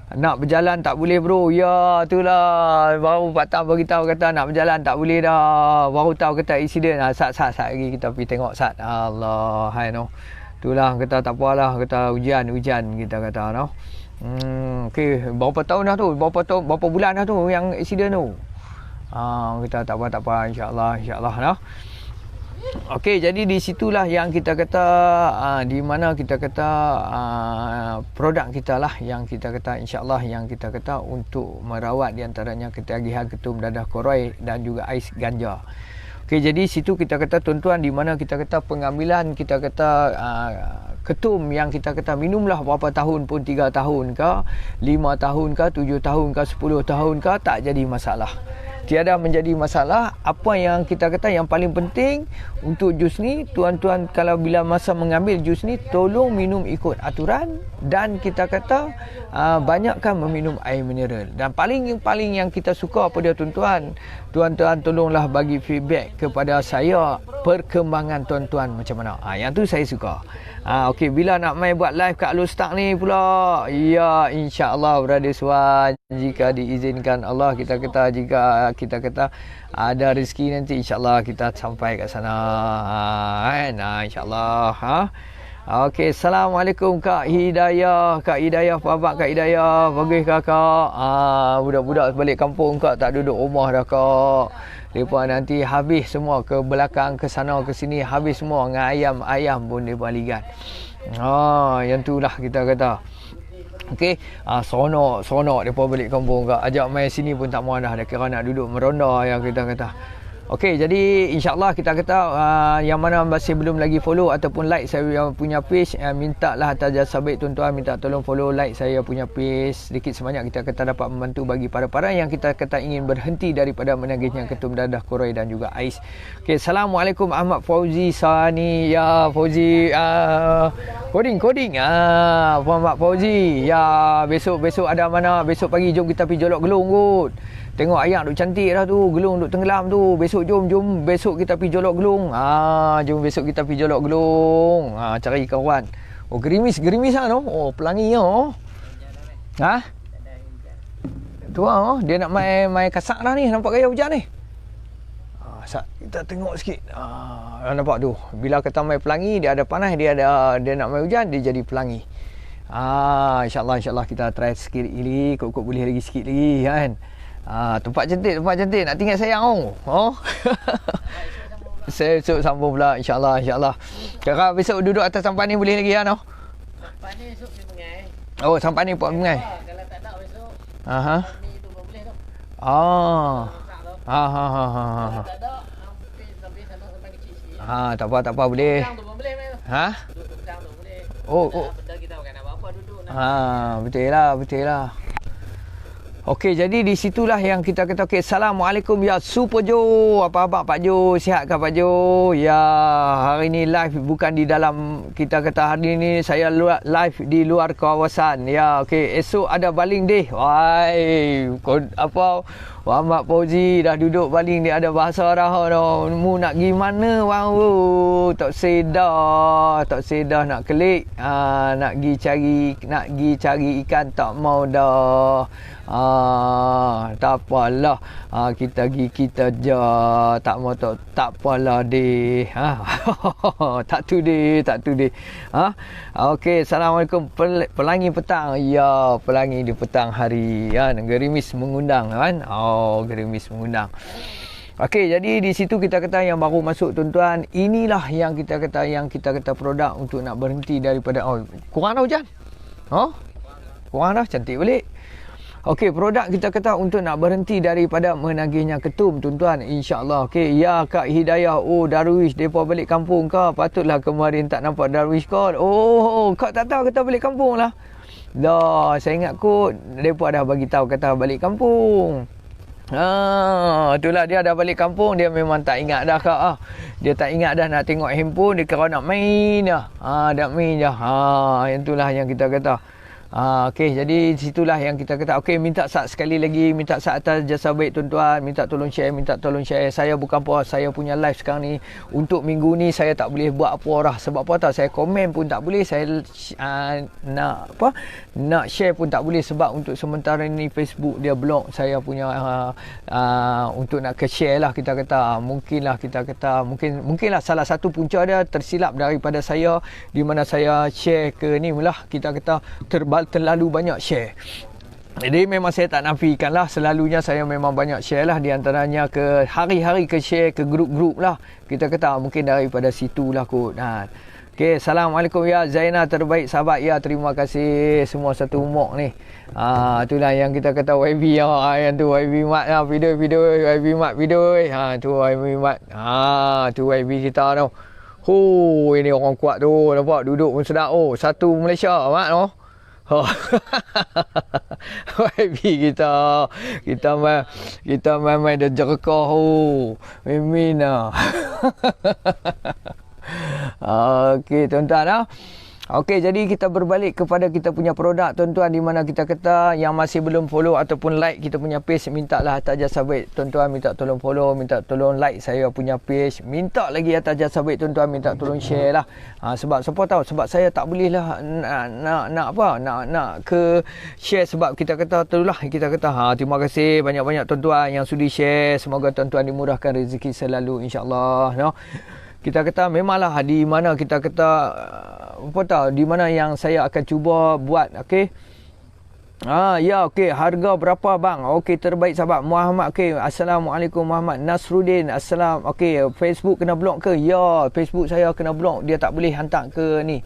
Nak berjalan tak boleh bro. Ya, itulah. Baru Pak Tam beritahu kata nak berjalan tak boleh dah. Baru tahu kata insiden. Sat lagi kita pergi tengok sat. Allah, hai no. Itulah kata tak apalah, kata hujan kita kata no. Okey, berapa tahun dah tu? Berapa bulan dah tu yang insiden tu? Kita tak apa insya-Allah no. Okey, jadi di situlah yang kita kata di mana kita kata produk kita lah yang kita kata insya-Allah yang kita kata untuk merawat di antaranya ketagihan ketum dadah koroi dan juga ais ganja. Okey, jadi situ kita kata tuan-tuan di mana kita kata pengambilan kita kata ketum yang kita kata minumlah berapa tahun pun 3 tahun ke, 5 tahun ke, 7 tahun ke, 10 tahun ke tak jadi masalah. Tiada menjadi masalah. Apa yang kita kata yang paling penting untuk jus ni, tuan-tuan kalau bila masa mengambil jus ni tolong minum ikut aturan dan kita kata banyakkan meminum air mineral. Dan paling yang kita suka pada tuan-tuan, tuan-tuan tolonglah bagi feedback kepada saya perkembangan tuan-tuan macam mana. Yang tu saya suka. Okey, bila nak main buat live kat Alostak ni pula, ya insya-Allah Brother Suan, jika diizinkan Allah kita kata, jika kita kata ada rezeki nanti insya-Allah kita sampai kat sana kan. Insya-Allah Okey, Assalamualaikum Kak Hidayah. Kak Hidayah, apa khabar Kak Hidayah? Bagus kakak. Budak-budak balik kampung Kak tak duduk rumah dah Kak. Mereka nanti habis semua ke belakang, ke sana, ke sini. Habis semua dengan ayam-ayam pun mereka ligat. Yang tu lah kita kata. Okey, sonok mereka balik kampung Kak. Ajak main sini pun tak mahu dah. Dia kira nak duduk meronda yang kita kata. Okey, jadi insya-Allah kita kata yang mana masih belum lagi follow ataupun like saya punya page, mintalah atas jasa baik tuan-tuan, minta tolong follow, like saya punya page. Sedikit sebanyak kita kata dapat membantu bagi para-para yang kita kata ingin berhenti daripada menagihnya ketum dadah koroi dan juga ais. Okey, Assalamualaikum Ahmad Fauzi Sani. Ya Fauzi, coding Ahmad Fauzi. Ya, besok ada mana? Besok pagi jom kita pergi jolok gelung kot. Tengok ayak duk cantik dah tu, gelung duk tenggelam tu. Besok jom besok kita pergi jolok gelung. Jom besok kita pergi jolok gelung. Cari kawan. Oh, gerimis lah no. Oh, pelangi oh. Tu dia nak main kasak dah ni, nampak gaya hujan ni. Kita tengok sikit. Nampak tu. Bila kata main pelangi, dia ada panas, dia nak main hujan, dia jadi pelangi. InsyaAllah kita try sikit lagi, kok boleh lagi sikit lagi kan. Tempat cantik nak tinggal sayang saya esok sambung pula insya-Allah. Kakak besok duduk atas sampan ni boleh lagi no? Sampan ni esok di Bengai. Oh, sampan ni Port Bengai. Kalau tak ada besok. Ni tu pun boleh tu. Tak ada sampai sana sampai kecil sikit. Tak apa boleh. Duduk tu pun boleh main tu. Duduk tu boleh. Benda kita bukan apa-apa duduk nak. Betul lah. Okey, jadi di situlah yang kita kata. Okey, Assalamualaikum ya Super Jo. Apa khabar Pak Jo? Sihat ke Pak Jo? Ya, hari ni live bukan di dalam, kita kata hari ni saya live di luar kawasan. Ya, okey, esok ada baling deh. Wai, Muhammad Fauzi dah duduk baling dia, ada bahasa dah. Mu nak pergi mana wow? Tak sedar nak kelik. Nak pergi cari ikan tak mau dah. Tak apalah. Kita pergi kita je. Tak mau tak apalah deh. Tak tu deh. Okey, Assalamualaikum. Pelangi petang. Ya, pelangi di petang hari kan. Gerimis mengundang kan. Gerimis mengundang. Okey, jadi di situ kita kata yang baru masuk tuan-tuan, inilah yang kita kata produk untuk nak berhenti daripada kurang dah hujan. Kurang dah, cantik balik. Okey, produk kita kata untuk nak berhenti daripada menagihnya ketum tuan-tuan, insya-Allah. Okey, ya Kak Hidayah, Darwish depa balik kampung ke? Patutlah kemarin tak nampak Darwish kot. Kak tak tahu kata balik kampung lah. Dah, saya ingat kot depa dah bagi tahu kata balik kampung. Itulah dia dah balik kampung, dia memang tak ingat dah Kak. Dia tak ingat dah nak tengok handphone, dia kira nak main dah. Nak main dah. Yang itulah yang kita kata. Okey, jadi situlah yang kita kata. Okey, minta sekali lagi, minta atas jasa baik tuan-tuan, minta tolong share. Saya bukan apa, saya punya live sekarang ni untuk minggu ni saya tak boleh buat apa dah. Sebab apa tahu, saya komen pun tak boleh, saya nak share pun tak boleh sebab untuk sementara ni Facebook dia block saya punya untuk nak ke share lah kita kata. Mungkinlah salah satu punca dia tersilap daripada saya, di mana saya share ke ni lah kita kata terlalu banyak share. Jadi memang saya tak nafikan lah, selalunya saya memang banyak share lah, di antaranya ke hari-hari ke share ke grup-grup lah. Kita kata mungkin daripada situ lah kot. Okay, Assalamualaikum ya Zainal, terbaik sahabat ya, terima kasih semua satu umur ni. Itulah yang kita kata YB ya, yang tu YB Mat lah, video YB Mat video. Tu YB Mat. Tu YB kita tu. Ini orang kuat tu, nampak duduk pun sedap. Satu Malaysia Mat tu. YB kita main dah jerkah. Mimin lah. Okey tuan-tuan. Okey, jadi kita berbalik kepada kita punya produk tuan-tuan, di mana kita kata yang masih belum follow ataupun like kita punya page, mintalah atas jasa baik tuan-tuan, minta tolong follow, minta tolong like saya punya page, minta lagi atas jasa baik tuan-tuan, minta tolong share lah. Sebab siapa tahu, sebab saya tak boleh lah nak ke share, sebab kita kata itulah kita kata terima kasih banyak-banyak tuan-tuan yang sudi share, semoga tuan-tuan dimurahkan rezeki selalu insya-Allah. Kita kata memanglah di mana kita kata apa tahu di mana yang saya akan cuba buat. Okey. Ya okey, harga berapa bang? Okey, terbaik sahabat Muhammad. Okey, Assalamualaikum Muhammad Nasruddin. Assalam. Okey, Facebook kena blok ke? Ya, Facebook saya kena blok, dia tak boleh hantar ke ni.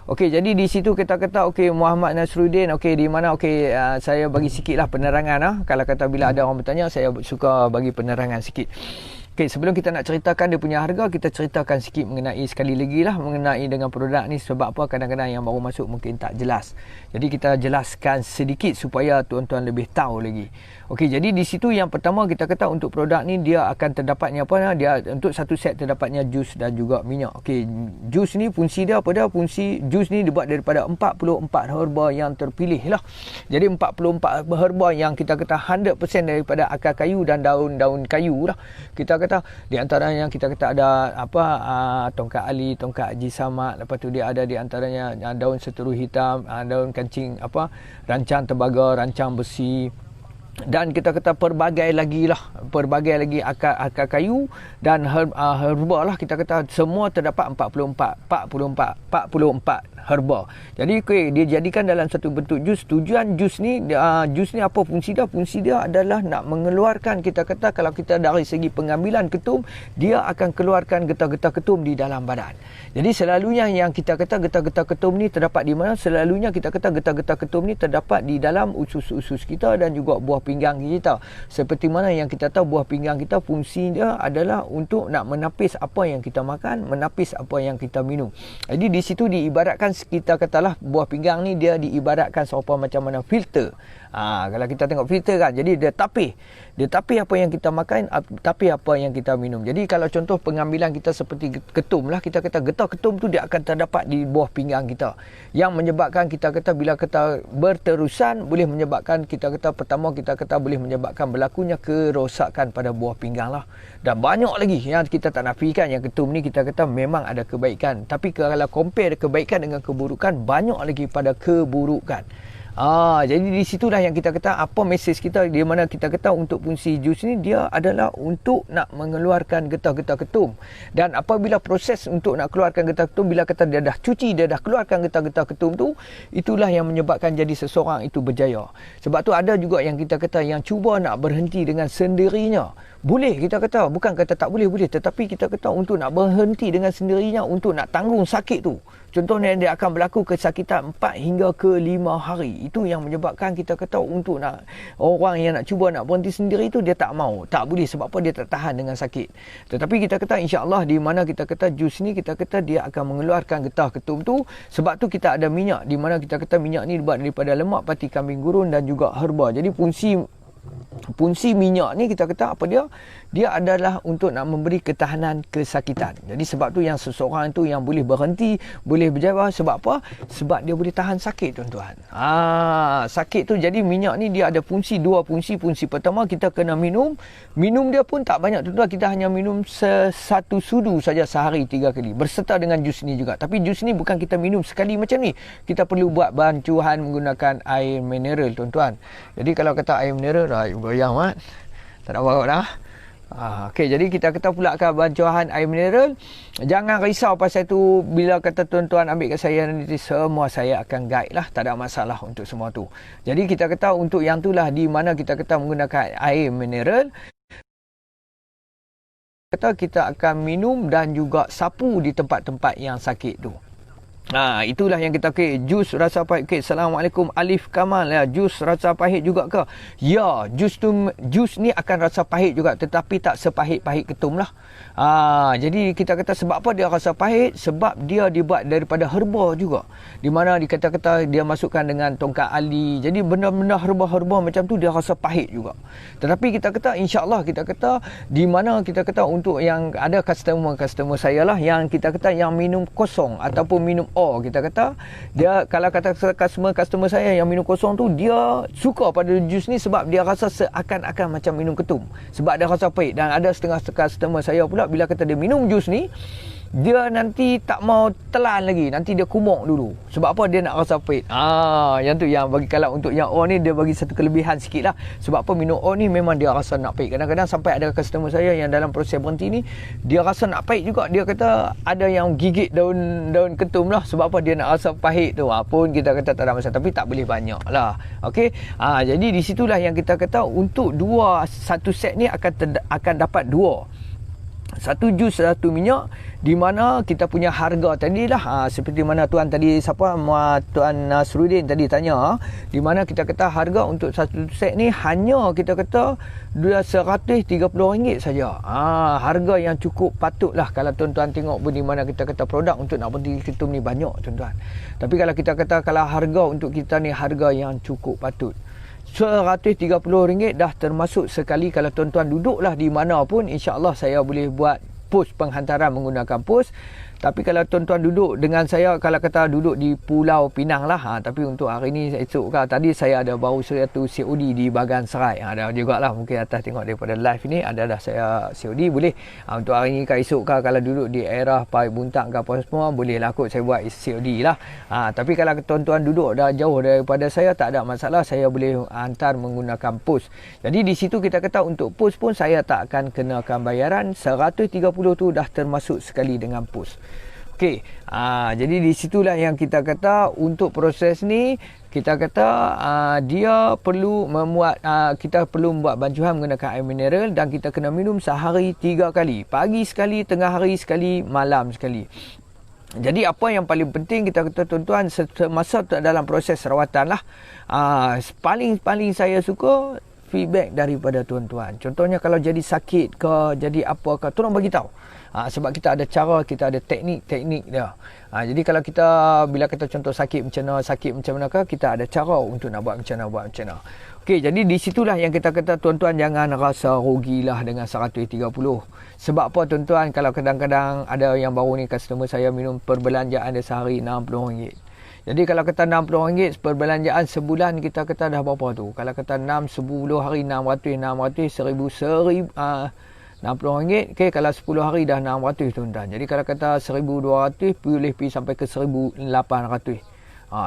Okey, jadi di situ kita kata okey Muhammad Nasruddin, okey di mana, okey saya bagi sikitlah penerangan Kalau kata bila ada orang bertanya, saya suka bagi penerangan sikit. Okey, sebelum kita nak ceritakan dia punya harga, kita ceritakan sikit mengenai, sekali lagi lah, mengenai dengan produk ni. Sebab apa, kadang-kadang yang baru masuk mungkin tak jelas. Jadi kita jelaskan sedikit supaya tuan-tuan lebih tahu lagi. Okey, jadi di situ yang pertama kita kata untuk produk ni dia akan terdapatnya apa? Dia untuk satu set terdapatnya jus dan juga minyak. Okey, jus ni fungsi dia apa dia? Fungsi jus ni dibuat daripada 44 herba yang terpilih lah. Jadi 44 herba yang kita kata 100% daripada akar kayu dan daun-daun kayu lah. Kita kata di antaranya kita kata ada apa tongkat ali, tongkat haji samad, lepas tu dia ada di antaranya daun seteru hitam, daun kancing apa, rancang tembaga, rancang besi, dan kita kata pelbagai lagi akar kayu dan herba lah. Kita kata semua terdapat 44 herba. Jadi dia jadikan dalam satu bentuk jus. Tujuan jus ni apa fungsi dia? Fungsi dia adalah nak mengeluarkan, kita kata kalau kita dari segi pengambilan ketum, dia akan keluarkan getah-getah ketum di dalam badan. Jadi selalunya yang kita kata getah-getah ketum ni terdapat di mana? Selalunya kita kata getah-getah ketum ni terdapat di dalam usus-usus kita dan juga buah pinggang kita. Seperti mana yang kita tahu buah pinggang kita fungsi dia adalah untuk nak menapis apa yang kita makan, menapis apa yang kita minum. Jadi di situ diibaratkan, kita katalah buah pinggang ni dia diibaratkan serupa macam mana filter. Kalau kita tengok filter kan, jadi dia tapih apa yang kita makan, tapih apa yang kita minum. Jadi kalau contoh pengambilan kita seperti ketum lah, kita kata getah ketum tu dia akan terdapat di buah pinggang kita, yang menyebabkan kita kata bila kita berterusan boleh menyebabkan, kita kata pertama kita kata boleh menyebabkan berlakunya kerosakan pada buah pinggang lah. Dan banyak lagi yang kita tak nafikan yang ketum ni kita kata memang ada kebaikan, tapi kalau compare kebaikan dengan keburukan, banyak lagi pada keburukan. Jadi di situlah yang kita kata apa mesej kita, di mana kita kata untuk fungsi jus ni dia adalah untuk nak mengeluarkan getah-getah ketum. Dan apabila proses untuk nak keluarkan getah ketum, bila kata dia dah cuci, dia dah keluarkan getah-getah ketum tu, itulah yang menyebabkan jadi seseorang itu berjaya. Sebab tu ada juga yang kita kata yang cuba nak berhenti dengan sendirinya. Boleh, kita kata bukan kata tak boleh, tetapi kita kata untuk nak berhenti dengan sendirinya, untuk nak tanggung sakit tu. Contohnya dia akan berlaku kesakitan 4 hingga ke 5 hari. Itu yang menyebabkan kita kata untuk nak orang yang nak cuba nak berhenti sendiri tu dia tak mau, tak boleh. Sebab apa? Dia tak tahan dengan sakit. Tetapi kita kata insya-Allah di mana kita kata jus ni kita kata dia akan mengeluarkan getah ketum tu. Sebab tu kita ada minyak, di mana kita kata minyak ni dibuat daripada lemak pati kambing gurun dan juga herba. Jadi fungsi minyak ni kita kata apa dia? Dia adalah untuk nak memberi ketahanan kesakitan. Jadi sebab tu yang seseorang tu yang boleh berhenti, boleh berjaya. Sebab apa? Sebab dia boleh tahan sakit, tuan-tuan. Sakit tu, jadi minyak ni dia ada fungsi, dua fungsi. Fungsi pertama kita kena minum. Minum dia pun tak banyak, tuan-tuan. Kita hanya minum satu sudu saja sehari 3 kali. Berserta dengan jus ni juga. Tapi jus ni bukan kita minum sekali macam ni. Kita perlu buat bancuhan menggunakan air mineral, tuan-tuan. Jadi kalau kata air mineral, goyang mat. Tak nak bawa dah. Okey, jadi kita kata pula akan bantuan air mineral. Jangan risau pasal tu. Bila kata tuan-tuan ambil kat saya nanti, semua saya akan guide lah. Tak ada masalah untuk semua tu. Jadi kita kata untuk yang tu lah, di mana kita kata menggunakan air mineral, kita akan minum dan juga sapu di tempat-tempat yang sakit tu. Itulah yang kita jus rasa pahit. Assalamualaikum Alif Kamal ya. Jus rasa pahit juga ke? Ya, jus ni akan rasa pahit juga, tetapi tak sepahit-pahit ketum lah. Jadi kita kata sebab apa dia rasa pahit? Sebab dia dibuat daripada herba juga. Di mana dikata-kata dia masukkan dengan tongkat ali. Jadi benda-benda herba-herba macam tu dia rasa pahit juga. Tetapi kita kata insya-Allah kita kata di mana kita kata untuk yang ada customer saya lah yang kita kata yang minum kosong ataupun minum kita kata dia kalau kata customer saya yang minum kosong tu dia suka pada jus ni sebab dia rasa seakan-akan macam minum ketum sebab dia rasa pahit. Dan ada setengah customer saya pula bila kata dia minum jus ni dia nanti tak mau telan lagi, nanti dia kumuk dulu. Sebab apa? Dia nak rasa pahit. Yang tu yang bagi kalau untuk yang O ni dia bagi satu kelebihan sikit lah. Sebab apa? Minum O ni memang dia rasa nak pahit. Kadang-kadang sampai ada customer saya yang dalam proses berhenti ni dia rasa nak pahit juga. Dia kata ada yang gigit daun ketum lah. Sebab apa? Dia nak rasa pahit tu. Pun kita kata tak ada masalah, tapi tak boleh banyak lah. Okey. Jadi di situlah yang kita kata untuk satu set ni akan dapat dua. Satu jus, satu minyak, di mana kita punya harga tadi lah seperti mana tuan tadi Tuan Nasruddin tadi tanya, di mana kita kata harga untuk satu set ni hanya kita kata RM130 saja. Harga yang cukup patut lah kalau tuan-tuan tengok di mana kita kata produk untuk nak berhenti ketum ni banyak tuan-tuan. Tapi kalau kita kata kalau harga untuk kita ni harga yang cukup patut, RM130 dah termasuk sekali. Kalau tuan-tuan duduklah di mana pun, insya-Allah saya boleh buat pos penghantaran menggunakan pos. Tapi kalau tuan-tuan duduk dengan saya, kalau kata duduk di Pulau Pinang lah, tapi untuk hari ni esok tadi saya ada baru satu COD di Bagan Serai. Ada jugalah mungkin atas tengok daripada live ni ada dah saya COD boleh. Untuk hari ni esok kalau duduk di era Pai Buntang ke apa semua, boleh lah kot saya buat COD lah. Tapi kalau tuan-tuan duduk dah jauh daripada saya, tak ada masalah, saya boleh hantar menggunakan pos. Jadi di situ kita kata untuk pos pun saya tak akan kenakan bayaran. 130 tu dah termasuk sekali dengan pos. Okey, jadi di situlah yang kita kata untuk proses ni kita kata dia perlu kita perlu membuat bancuhan menggunakan air mineral dan kita kena minum sehari 3 kali. Pagi sekali, tengah hari sekali, malam sekali. Jadi apa yang paling penting kita kata tuan-tuan semasa dalam proses rawatan lah, paling saya suka feedback daripada tuan-tuan. Contohnya kalau jadi sakit ke, jadi apa ke, tolong bagi tahu. Sebab kita ada cara, kita ada teknik dia. Jadi kalau kita bila kita contoh sakit macam mana ke, kita ada cara untuk nak buat macam mana. Okey, jadi di situlah yang kita kata tuan-tuan jangan rasa rugilah dengan 130. Sebab apa tuan-tuan, kalau kadang-kadang ada yang baru ni customer saya minum perbelanjaan dia sehari RM60. Jadi kalau kata RM60 perbelanjaan sebulan, kita kata dah berapa tu? Kalau kata 10 hari 600, 1000, RM60. Okey, kalau 10 hari dah 600 tuan-tuan. Jadi kalau kata 1200 boleh pergi sampai ke 1800.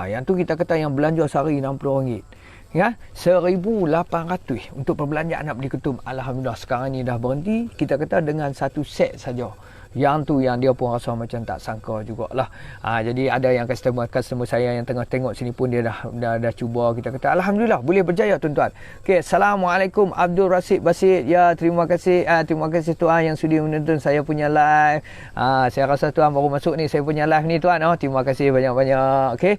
Yang tu kita kata yang belanja sehari RM60. Ya, 1800 untuk perbelanjaan nak beli ketum. Alhamdulillah sekarang ni dah berhenti. Kita kata dengan satu set saja. Yang tu yang dia pun rasa macam tak sangka jugalah. Jadi ada yang customer saya yang tengah tengok sini pun dia dah cuba. Kita kata alhamdulillah boleh berjaya tuan-tuan. Okey, Assalamualaikum Abdul Rasid Basit. Ya, terima kasih tuan yang sudi menonton saya punya live. Saya rasa tuan baru masuk ni saya punya live ni tuan. Terima kasih banyak-banyak. Okey.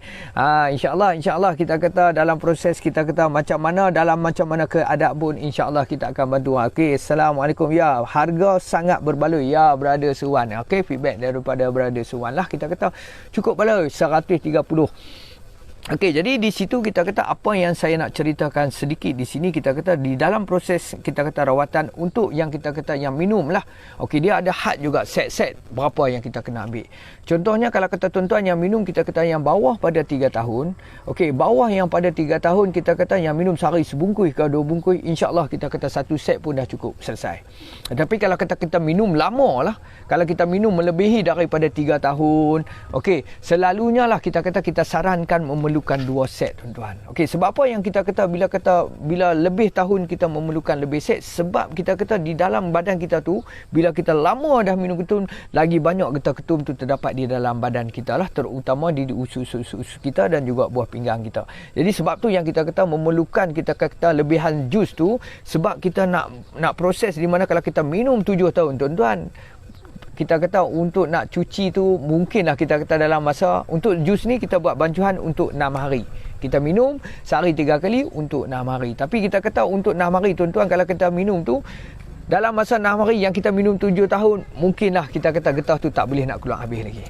Insya-Allah kita kata dalam proses kita kata macam mana keadaan pun insya-Allah kita akan bantu. Okey, Assalamualaikum. Ya, harga sangat berbaloi. Ya, berada Suwan. Okey, feedback daripada Brother Suwan lah. Kita kata cukup baloi 130. Okey, jadi di situ kita kata apa yang saya nak ceritakan sedikit di sini, kita kata di dalam proses kita kata rawatan untuk yang kita kata yang minum lah. Okey, dia ada had juga set berapa yang kita kena ambil. Contohnya kalau kata tuan-tuan yang minum kita kata yang bawah pada 3 tahun. Okey, bawah yang pada 3 tahun kita kata yang minum sehari sebungkus ke 2 bungkus, insya-Allah kita kata satu set pun dah cukup selesai. Tapi kalau kata kita minum lama lah, kalau kita minum melebihi daripada 3 tahun, okey, selalunya lah kita kata kita sarankan memerlukan 2 set tuan-tuan. Okey, sebab apa yang kita kata bila lebih tahun kita memerlukan lebih set, sebab kita kata di dalam badan kita tu bila kita lama dah minum ketum, lagi banyak getah ketum tu terdapat di dalam badan kita lah, terutama di usus kita dan juga buah pinggang kita. Jadi sebab tu yang kita kata memerlukan kita kata lebihan jus tu, sebab kita nak proses di mana kalau kita minum 7 tahun tuan-tuan, kita kata untuk nak cuci tu mungkinlah kita kata dalam masa, untuk jus ni kita buat bancuhan untuk 6 hari. Kita minum sehari 3 kali untuk 6 hari. Tapi kita kata untuk 6 hari tuan-tuan, kalau kita minum tu dalam masa 6 hari yang kita minum 7 tahun, mungkinlah kita kata getah tu tak boleh nak keluar habis lagi.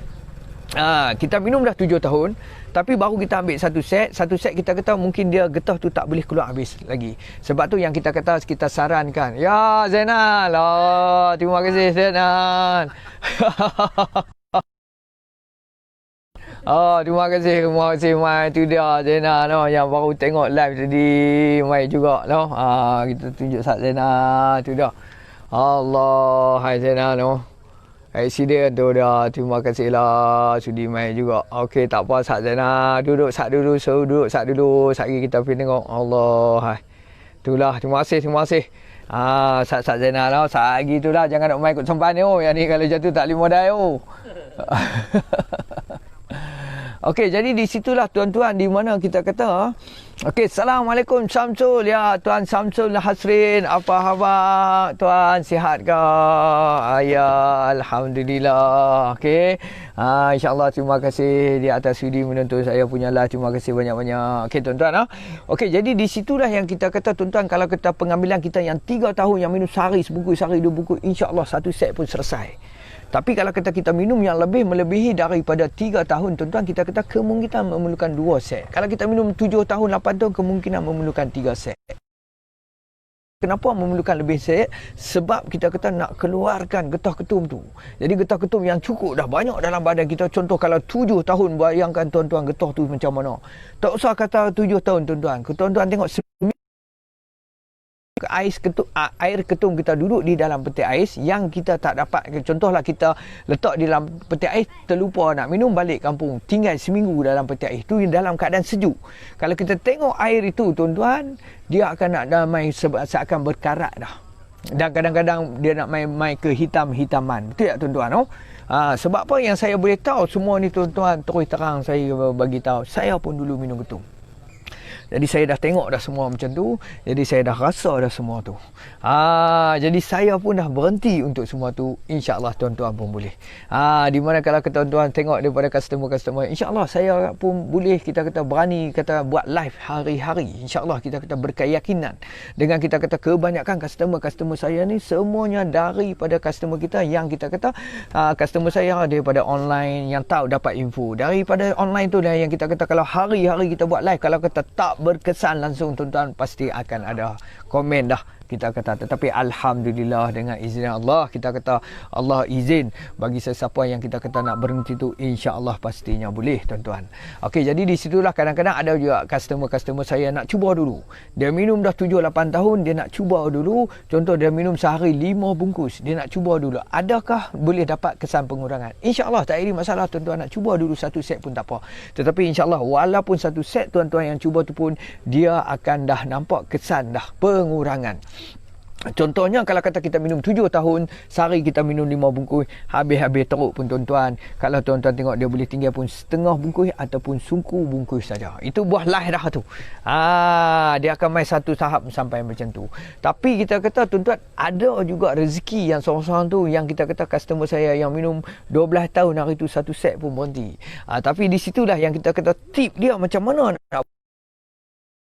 Kita minum dah 7 tahun, tapi baru kita ambil satu set kita kata mungkin dia getah tu tak boleh keluar habis lagi. Sebab tu yang kita kata, kita sarankan. Ya Zainal, terima kasih Zainal. Terima kasih Mai. Tu dia Zainal yang baru tengok live tadi, Mai juga kita tunjuk sat Zainal tu dia. Allah, hai Zainal Accident tu dah. Terima kasih lah sudi main juga. Okey, tak apa Sat Zainal. Duduk sat dulu. Sat lagi kita pergi tengok. Allah. Hai. Itulah. Terima kasih. Sat Zainal lah. Sat lagi tu lah. Jangan nak main ikut sempan ni. Yang ni kalau jatuh tak lima dah. Okey, jadi di situlah tuan-tuan di mana kita kata. Okey, Assalamualaikum Samsul. Ya, Tuan Samsul Hasrin. Apa khabar? Tuan sihat ke? Ya, Alhamdulillah. Okey. InsyaAllah terima kasih di atas sudi menonton saya punya live. Terima kasih banyak-banyak. Okey, tuan-tuan. Okey, jadi di situlah yang kita kata tuan-tuan, kalau kita pengambilan kita yang 3 tahun yang minum sehari sebungkus, sehari 2 bungkus, insya-Allah 1 set pun selesai. Tapi kalau kita minum yang melebihi daripada 3 tahun tuan-tuan, kita kata kemungkinan memerlukan 2 set. Kalau kita minum 7 tahun, 8 tahun, kemungkinan memerlukan 3 set. Kenapa memerlukan lebih set? Sebab kita kata nak keluarkan getah ketum tu. Jadi getah ketum yang cukup dah banyak dalam badan kita. Contoh kalau 7 tahun, bayangkan tuan-tuan getah tu macam mana. Tak usah kata 7 tahun tuan-tuan. Tuan-tuan tengok air ketum kita duduk di dalam peti ais yang kita tak dapat. Contohlah kita letak di dalam peti ais, terlupa nak minum, balik kampung, tinggal seminggu dalam peti ais tu dalam keadaan sejuk. Kalau kita tengok air itu tuan-tuan, dia akan nak damai, seakan berkarat dah. Dan kadang-kadang dia nak main ke hitam-hitaman. Betul tak tuan-tuan? Sebab apa yang saya boleh tahu semua ni tuan-tuan, terus terang saya bagi tahu, saya pun dulu minum ketum. Jadi saya dah tengok dah semua macam tu. Jadi saya dah rasa dah semua tu. Jadi saya pun dah berhenti untuk semua tu. InsyaAllah tuan-tuan pun boleh. Di mana kalau tuan-tuan tengok daripada customer-customer, InsyaAllah saya pun boleh, kita kata berani kata buat live hari-hari. InsyaAllah kita kata berkeyakinan. Dengan kita kata kebanyakan customer saya ni semuanya daripada customer kita yang kita kata customer saya daripada online yang tahu dapat info. Daripada online tu dah yang kita kata kalau hari-hari kita buat live, kalau kata tak berkesan langsung tuan-tuan, pasti akan ada komen dah kita kata. Tetapi Alhamdulillah dengan izin Allah, kita kata Allah izin bagi sesiapa yang kita kata nak berhenti tu, insya-Allah pastinya boleh tuan-tuan. Okey, jadi di situlah kadang-kadang ada juga customer saya nak cuba dulu. Dia minum dah 7-8 tahun, dia nak cuba dulu. Contoh dia minum sehari 5 bungkus, dia nak cuba dulu. Adakah boleh dapat kesan pengurangan? Insya-Allah tak ada masalah tuan-tuan, nak cuba dulu 1 set pun tak apa. Tetapi insya-Allah walaupun 1 set tuan-tuan yang cuba tu pun, dia akan dah nampak kesan dah pengurangan. Contohnya kalau kata kita minum 7 tahun, sehari kita minum 5 bungkus, habis-habis teruk pun tuan-tuan. Kalau tuan-tuan tengok dia boleh tinggal pun setengah bungkus ataupun sungku bungkus saja. Itu buah lah dah tu. Dia akan main satu tahap sampai macam tu. Tapi kita kata tuan-tuan, ada juga rezeki yang seorang-seorang tu yang kita kata customer saya yang minum 12 tahun hari tu 1 set pun berhenti. Tapi di situlah yang kita kata tip dia macam mana nak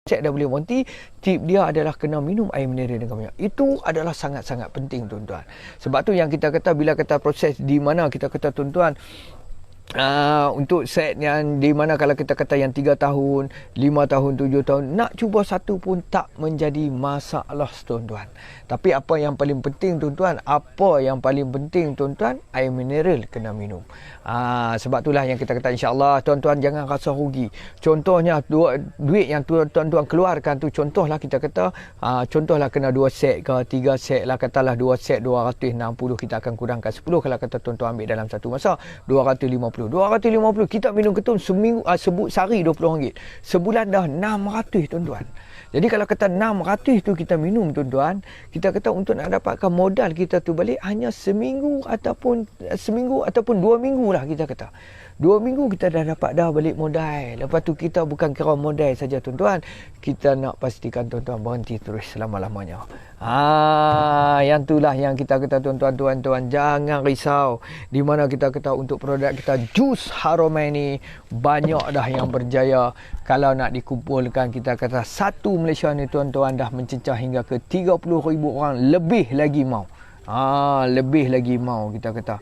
set dah boleh berhenti. Tip dia adalah kena minum air mineral dengan banyak. Itu adalah sangat-sangat penting tuan-tuan. Sebab tu yang kita kata bila kata proses di mana kita kata tuan-tuan, untuk set yang di mana kalau kita kata yang 3 tahun, 5 tahun, 7 tahun, nak cuba satu pun tak menjadi masalah tuan-tuan. Tapi apa yang paling penting tuan-tuan, air mineral kena minum. Sebab itulah yang kita kata insya-Allah tuan-tuan jangan rasa rugi. Contohnya duit yang tuan-tuan keluarkan tu, contohlah kita kata contohlah kena 2 set ke 3 set lah, katalah 2 set 260, kita akan kurangkan 10 kalau kata tuan-tuan ambil dalam satu masa 250 250 kita minum ketum seminggu, sehari RM20. Sebulan dah 600 tuan-tuan. Jadi kalau kata 600 tu kita minum tuan-tuan, kita kata untuk nak dapatkan modal kita tu balik hanya seminggu ataupun 2 minggu lah kita kata. 2 minggu kita dah dapat dah balik modal. Lepas tu kita bukan kira modal saja tuan-tuan. Kita nak pastikan tuan-tuan berhenti terus selama-lamanya. Yang itulah yang kita kata tuan-tuan, jangan risau. Di mana kita kata untuk produk kita jus Haramain ni banyak dah yang berjaya. Kalau nak dikumpulkan kita kata satu Malaysia ni tuan-tuan dah mencecah hingga ke 30,000 orang, lebih lagi mau. Lebih lagi mau kita kata.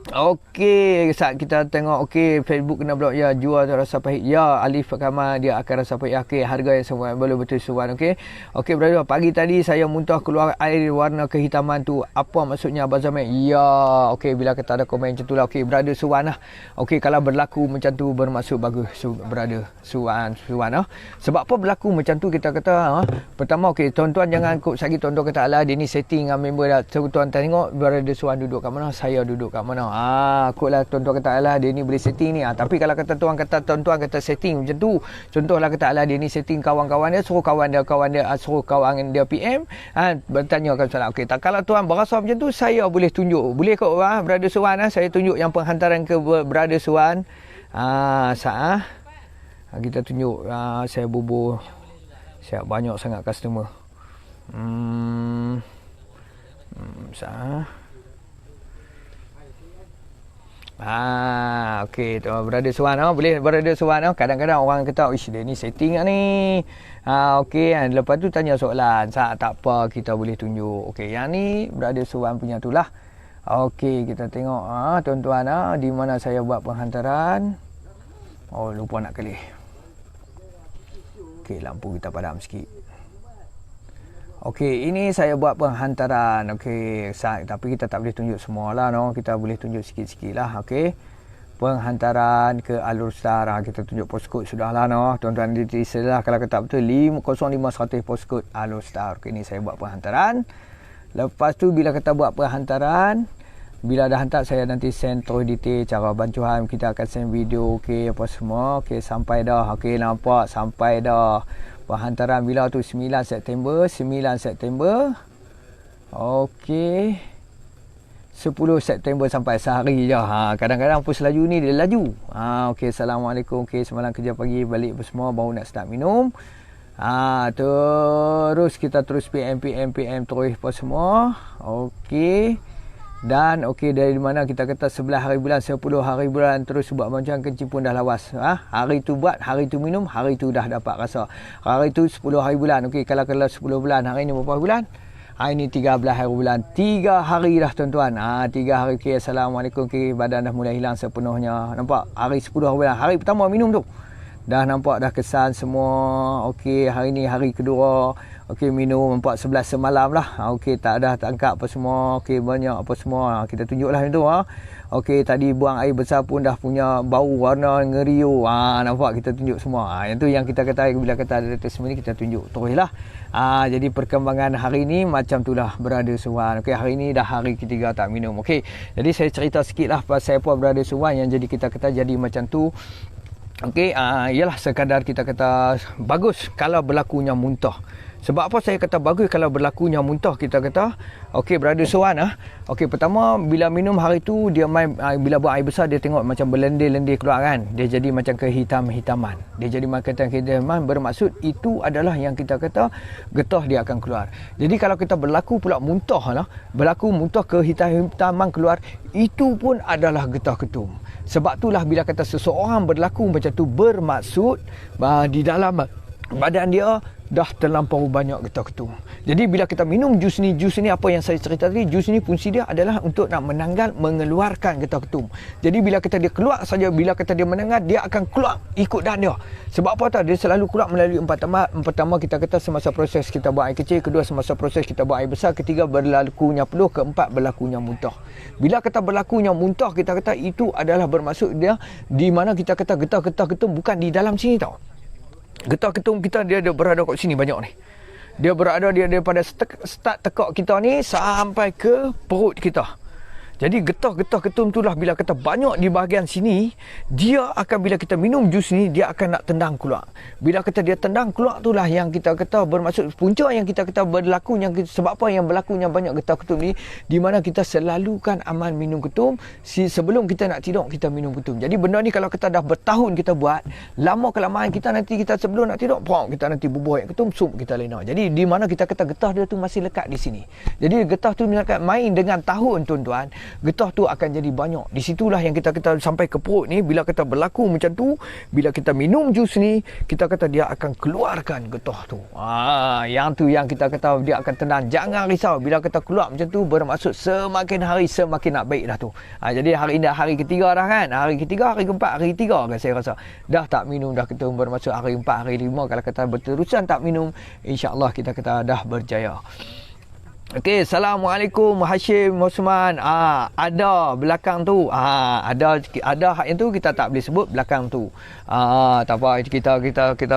Okey, saat kita tengok Facebook kena blok ya, jual rasa pahit. Ya, Alif Kamal dia akan rasa pahit. Okey, harga yang semua boleh betul Suwan. Okey, brother, pagi tadi saya muntah keluar air warna kehitaman tu. Apa maksudnya Abang Zamir? Ya, okey, bila kita ada komen macam tu lah. Okey, brother Suwan lah. Okey, kalau berlaku macam tu bermaksud bagus, brother Suwan lah. Sebab apa berlaku macam tu kita kata pertama tuan-tuan jangan kok sakit tuan-tuan kata alah dia ni setting dengan member dah. Tuan-tuan tengok brother Suwan duduk kat mana, saya duduk kat mana. Kotlah tuan-tuan kata alah dia ni boleh setting ni. Tapi kalau kata tuan-tuan kata setting macam tu, contohlah kata alah dia ni setting kawan-kawan dia, suruh kawan dia PM, bertanyakan soalan. Okey, tak kalau tuan berasa macam tu, saya boleh tunjuk. Boleh kok brother Suwan saya tunjuk yang penghantaran ke brother Suwan. Kita tunjuk saya bubuh. Siap banyak sangat customer. Okey, tu brother Suwan boleh brother Suwan kadang-kadang orang kata ish dia ni setting ni. Okey, lepas tu tanya soalan. Tak apa, kita boleh tunjuk. Okey, yang ni brother Suwan punya tu lah. Okey, kita tengok tuan-tuan di mana saya buat penghantaran. Lupa nak kelih. Okey, lampu kita padam sikit. Okey, ini saya buat penghantaran. Okey, tapi kita tak boleh tunjuk semua lah. Kita boleh tunjuk sikit-sikit lah. Okey, penghantaran ke Alur-Star. Kita tunjuk postcode sudah lah. Tuan-tuan diselah kalau kata betul 05100 postcode Alur-Star. Okey, ini saya buat penghantaran. Lepas tu bila kita buat penghantaran, bila dah hantar saya nanti send terus detail cara bancuan. Kita akan send video. Okey, apa semua. Okey, sampai dah. Okey, nampak sampai dah. Penghantaran bila tu 9 September. Okey, 10 September sampai sehari je. Kadang-kadang pos laju ni dia laju. Okey, Assalamualaikum. Okey, semalam kerja pagi balik semua baru nak start minum. Terus kita terus PM terus apa semua. Okey. Dan dari mana kita kata 11 hari bulan, 10 hari bulan terus buat macam kencing pun dah lawas. Hari tu buat, hari tu minum, hari tu dah dapat rasa. Hari tu 10 hari bulan. Okey, kalau 10 bulan, hari ni berapa bulan? Hari ni 13 hari bulan. 3 hari dah tuan-tuan. 3 hari. Okey, Assalamualaikum. Okey, badan dah mulai hilang sepenuhnya. Nampak? Hari 10 hari bulan. Hari pertama minum tu. Dah nampak dah kesan semua. Okey, hari ni hari kedua. Okey, minum 4-11 semalam lah. Okey, tak dah tangkap apa semua. Okey, banyak apa semua. Kita tunjuklah itu. Okey, tadi buang air besar pun dah punya bau warna ngeriu. Nampak kita tunjuk semua. Yang tu yang kita kata bila kata ada testimoni kita tunjuk teruslah. Jadi perkembangan hari ni macam tu lah brother Suwan. Okey, hari ni dah hari ketiga tak minum. Okey, jadi saya cerita sikit lah pasal apa brother Suwan yang jadi kita kata jadi macam tu. Okey, ialah sekadar kita kata bagus kalau berlakunya muntah. Sebab apa saya kata bagus kalau berlakunya muntah kita kata. Okey, brother Suwan Okey, pertama bila minum hari tu dia main bila buang air besar dia tengok macam berlendir-lendir keluar kan. Dia jadi macam kehitam-hitaman. Dia jadi macam kehitaman, bermaksud itu adalah yang kita kata getah dia akan keluar. Jadi kalau kita berlaku pula muntah berlaku muntah kehitam-hitaman keluar, itu pun adalah getah ketum. Sebab itulah bila kata seseorang berlaku macam tu bermaksud di dalam badan dia dah terlampau banyak getah ketum. Jadi bila kita minum jus ni apa yang saya cerita tadi, jus ni fungsi dia adalah untuk nak mengeluarkan getah ketum. Jadi bila kita dia keluar saja, bila kita dia menengat, dia akan keluar ikut dan dia. Sebab apa tahu? Dia selalu keluar melalui empat tempat. Pertama kita kata semasa proses kita buang air kecil, kedua semasa proses kita buang air besar, ketiga berlakunya peluh, keempat berlakunya muntah. Bila kata berlakunya muntah, kita kata itu adalah bermaksud dia di mana kita kata getah-getah ketum bukan di dalam sini tau. Getah ketum kita dia berada kat sini banyak ni. Dia berada dia daripada start tekak kita ni sampai ke perut kita. Jadi getah-getah ketum tu lah bila kata banyak di bahagian sini, dia akan bila kita minum jus ni, dia akan nak tendang keluar. Bila kata dia tendang keluar tu lah yang kita kata bermaksud punca yang kita kata berlaku, yang sebab apa yang berlakunya banyak getah ketum ni, di mana kita selalu kan aman minum ketum, sebelum kita nak tidur kita minum ketum. Jadi benda ni kalau kita dah bertahun kita buat, lama kelamaan kita nanti kita sebelum nak tidur, kita nanti bubuh ketum, sup kita lena. Jadi di mana kita kata getah dia tu masih lekat di sini. Jadi getah tu main dengan tahun tuan-tuan, getah tu akan jadi banyak. Di situlah yang kita sampai ke perut ni, bila kita berlaku macam tu, bila kita minum jus ni, kita kata dia akan keluarkan getah tu. Yang tu yang kita kata dia akan tenang. Jangan risau bila kita keluar macam tu, bermaksud semakin hari semakin nak baik dah tu. Jadi hari ini dah hari ketiga dah kan. Hari ketiga, hari keempat, hari ketiga kan saya rasa. Dah tak minum dah ketum, bermaksud hari 4, hari 5 kalau kata berterusan tak minum, insya-Allah kita kata dah berjaya. Okey, Assalamualaikum Hashim Osman. Ada belakang tu. Ada hak yang tu kita tak boleh sebut belakang tu. Tak apa, kita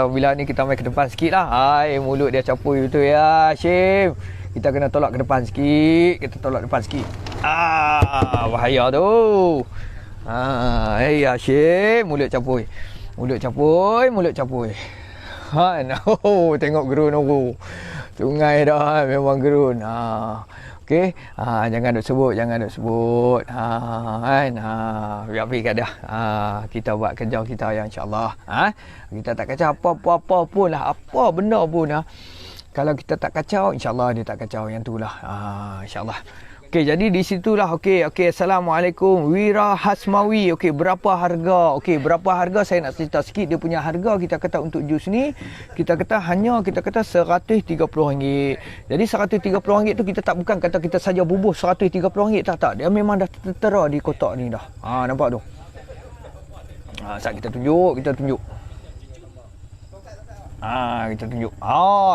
bila ni kita mai ke depan sikitlah. Mulut dia capui betul ya, Hashim. Kita kena tolak ke depan sikit. Kita tolak depan sikit. Bahaya tu. Hashim, mulut capui. Mulut capui. Tengok gerun aku. Sungai dah memang gerun. Okey. Jangan duk sebut. Biar pergi kat dah. Kita buat kerja kita yang insya-Allah. Kita tak kacau apa-apa pun lah. Apa benda pun lah. Kalau kita tak kacau, insya-Allah dia tak kacau yang tu lah. Insya-Allah. Okey, jadi di situlah. Okey. Assalamualaikum Wira Hasmawi. Okey, berapa harga? Berapa harga saya nak cerita sikit dia punya harga. Kita kata untuk jus ni, kita kata RM130. Jadi RM130 tu kita tak bukan kata kita saja bubuh RM130 tak. Dia memang dah tertera di kotak ni dah. Nampak tu. Saat kita tunjuk. Kita tunjuk.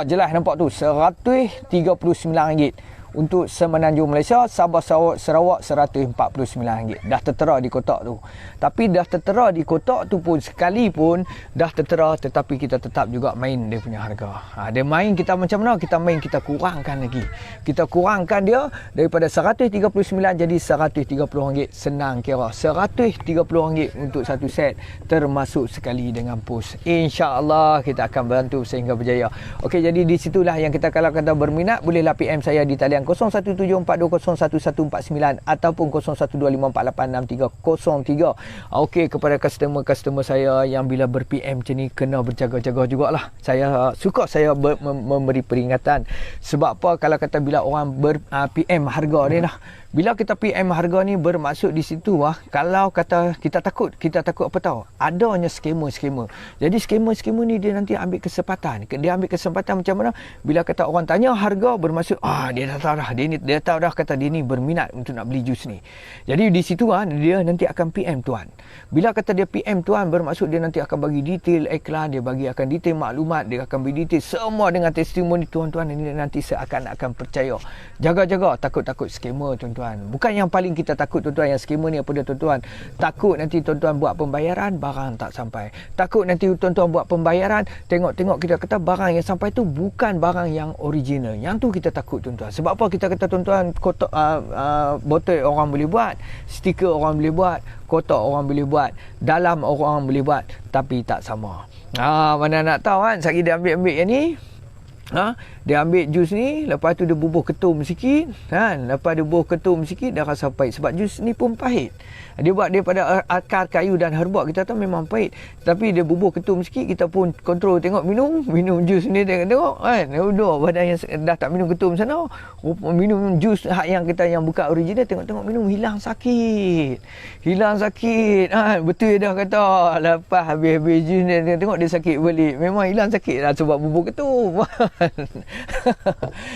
Jelas nampak tu RM139. Untuk Semenanjung Malaysia, Sabah Sarawak RM149. Dah tertera di kotak tu. Tapi dah tertera di kotak tu pun sekalipun dah tertera, tetapi kita tetap juga main dia punya harga. Dia main kita macam mana? Kita main, kita kurangkan lagi. Kita kurangkan dia daripada RM139 jadi RM130. Senang kira. RM130 untuk satu set, termasuk sekali dengan pos. InsyaAllah kita akan bantu sehingga berjaya. Okey, jadi di situlah yang kita, kalau kata berminat, bolehlah PM saya di talian 0174201149 ataupun 0125486303. Okey, kepada customer saya yang bila ber-PM macam ni, kena berjaga-jaga jugalah. Saya suka memberi peringatan. Sebab apa? Kalau kata bila orang ber-PM harga ni lah, bila kita PM harga ni, bermaksud di situ kalau kata kita takut apa tahu? Adanya skema. Jadi skema ni dia nanti ambil kesempatan. Dia ambil kesempatan macam mana? Bila kata orang tanya harga, bermaksud dia dah tahu dah. Dia tahu dah kata dia ni berminat untuk nak beli jus ni. Jadi di situ dia nanti akan PM tuan. Bila kata dia PM tuan, bermaksud dia nanti akan bagi detail iklan, dia akan detail maklumat, dia akan bagi detail semua dengan testimoni tuan-tuan. Ini nanti seakan-akan percaya. Jaga-jaga, takut skema tuan-tuan. Bukan yang paling kita takut tuan-tuan yang skema ni apa dia tuan-tuan. Takut nanti tuan-tuan buat pembayaran, barang tak sampai. Takut nanti tuan-tuan buat pembayaran, tengok kita kata barang yang sampai tu bukan barang yang original. Yang tu kita takut tuan-tuan. Sebab apa kita kata tuan-tuan, kotak botol orang boleh buat, stiker orang boleh buat, kotak orang boleh buat, dalam orang boleh buat, tapi tak sama. Mana nak tahu kan, sekali dia ambil yang ni, dia ambil jus ni, lepas tu dia bubuh ketum sikit kan. Lepas dia bubuh ketum sikit, dia rasa pahit. Sebab jus ni pun pahit. Dia buat daripada akar kayu dan herba, kita tahu memang pahit. Tapi dia bubuh ketum sikit, kita pun kontrol, tengok minum jus ni, tengok kan. Udah badan yang dah tak minum ketum sana, minum jus yang kita yang bukan original, tengok minum hilang sakit betul dah kata. Lepas habis jus ni, tengok dia sakit balik. Memang hilang sakit lah sebab bubuh ketum.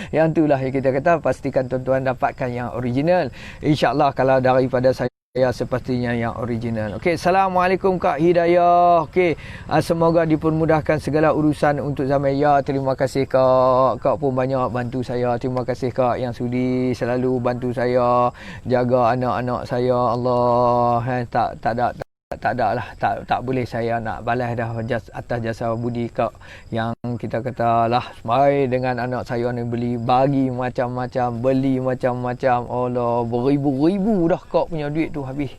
Yang itulah yang kita kata, pastikan tuan-tuan dapatkan yang original. InsyaAllah kalau daripada saya sepastinya yang original. Okey, Assalamualaikum Kak Hidayah. Okey, semoga dipermudahkan segala urusan untuk zaman. Ya, terima kasih Kak. Kak pun banyak bantu saya. Terima kasih Kak yang sudi selalu bantu saya, jaga anak-anak saya. Allah, tak ada tak ada lah, tak boleh saya nak balas dah atas jasa budi kau yang kita kata lah mai dengan anak saya ni bagi macam-macam, beli macam-macam. Allah, beribu-ribu dah kau punya duit tu habis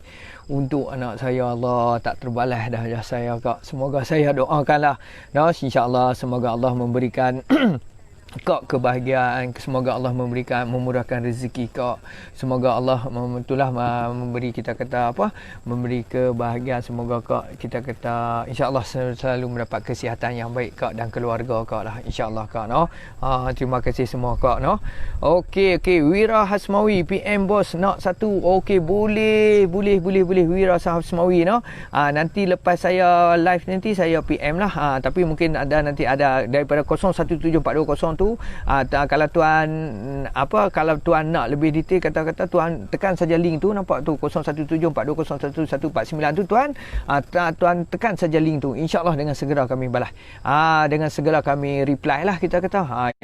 untuk anak saya. Allah, tak terbalas dah jasa saya kau. Semoga saya doakanlah insya-Allah semoga Allah memberikan kau kebahagiaan, semoga Allah memurahkan rezeki kau, semoga Allah itulah memberi kita kata memberi kebahagiaan, semoga kau kita kata insya-Allah selalu mendapat kesihatan yang baik kau dan keluarga kau lah insya-Allah kau terima kasih semua kau okey Wira Hasmawi PM bos nak satu. Okey, boleh Wira Hasmawi nanti lepas saya live nanti saya PM lah tapi mungkin nanti ada daripada 017420 tu kalau tuan kalau tuan nak lebih detail kata tuan tekan saja link tu, nampak tu 0174201149 tu tuan tekan saja link tu, insya-Allah dengan segera kami balas dengan segera kami reply lah kita kata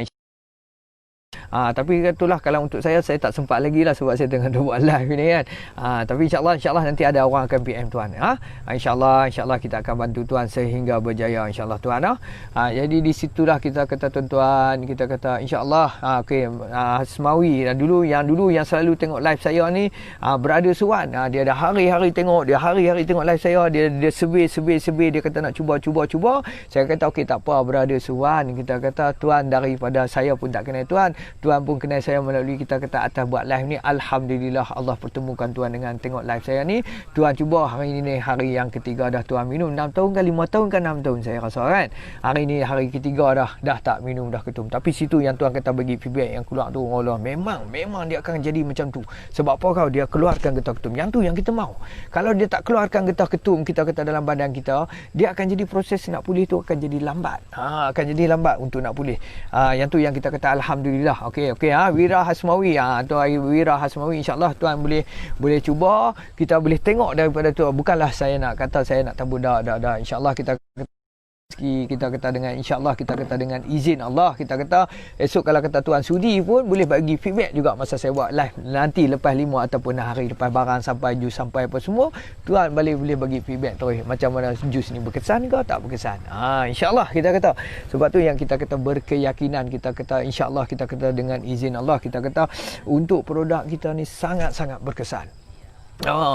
tapi itulah kalau untuk saya tak sempat lagi lah sebab saya tengah buat live ni kan tapi insyaAllah nanti ada orang akan PM tuan insyaAllah kita akan bantu tuan sehingga berjaya insyaAllah tuan jadi di situlah kita kata tuan-tuan kita kata insyaAllah Hasmawi yang dulu yang selalu tengok live saya ni Brother Suwan dia dah hari-hari tengok live saya, dia survey dia kata nak cuba saya kata okey tak apa Brother Suwan, kita kata tuan daripada saya pun tak kenal tuan pun kenal saya melalui kita kata atas buat live ni. Alhamdulillah Allah pertemukan tuan dengan tengok live saya ni. Tuan cuba hari ni hari yang ketiga dah tuan minum 6 tahun kan 5 tahun kan 6 tahun saya rasa kan. Hari ni hari ketiga dah tak minum dah ketum. Tapi situ yang tuan kata bagi feedback yang keluar tu Allah memang dia akan jadi macam tu. Sebab apa dia keluarkan getah ketum. Yang tu yang kita mau. Kalau dia tak keluarkan getah ketum kita kata dalam badan kita, dia akan jadi proses nak pulih tu akan jadi lambat. Akan jadi lambat untuk nak pulih. Yang tu yang kita kata alhamdulillah. Okey Wira Hasmawi tu Wira Hasmawi insya-Allah tuan boleh cuba, kita boleh tengok daripada tu. Bukanlah saya nak kata saya nak tabur dah insya-Allah kita kata dengan insya-Allah kita kata dengan izin Allah kita kata esok kalau kata tuan sudi pun boleh bagi feedback juga masa saya buat live nanti lepas 5 ataupun hari lepas barang sampai jus sampai apa semua tuan boleh bagi feedback terus macam mana jus ni berkesan ke tak berkesan. Insya-Allah kita kata sebab tu yang kita kata berkeyakinan kita kata insya-Allah kita kata dengan izin Allah kita kata untuk produk kita ni sangat-sangat berkesan.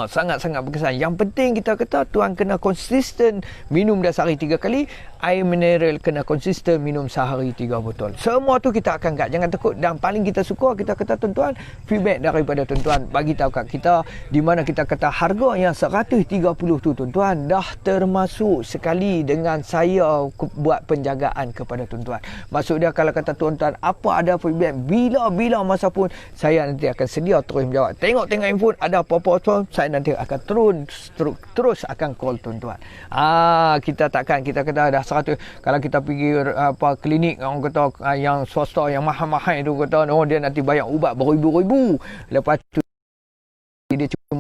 Sangat-sangat berkesan. Yang penting kita kata tuan kena konsisten minum dah sehari 3 kali. Air mineral kena konsisten minum sehari 3 botol. Semua tu kita akan angkat. Jangan takut. Dan paling kita suka kita kata tuan-tuan feedback daripada tuan-tuan bagi tahu kat kita di mana kita kata harga yang 130 tu tuan-tuan dah termasuk sekali dengan saya buat penjagaan kepada tuan-tuan. Maksud dia kalau kata tuan-tuan apa ada feedback bila masa pun saya nanti akan sedia terus menjawab. Tengok handphone ada apa-apa saya nanti akan terus akan call tuan-tuan. Kita takkan kita kata dah 100 kalau kita pergi klinik orang kata yang swasta yang mahal-mahal tu kata dia nanti bayar ubat beribu-ribu. Lepas tu dia cuma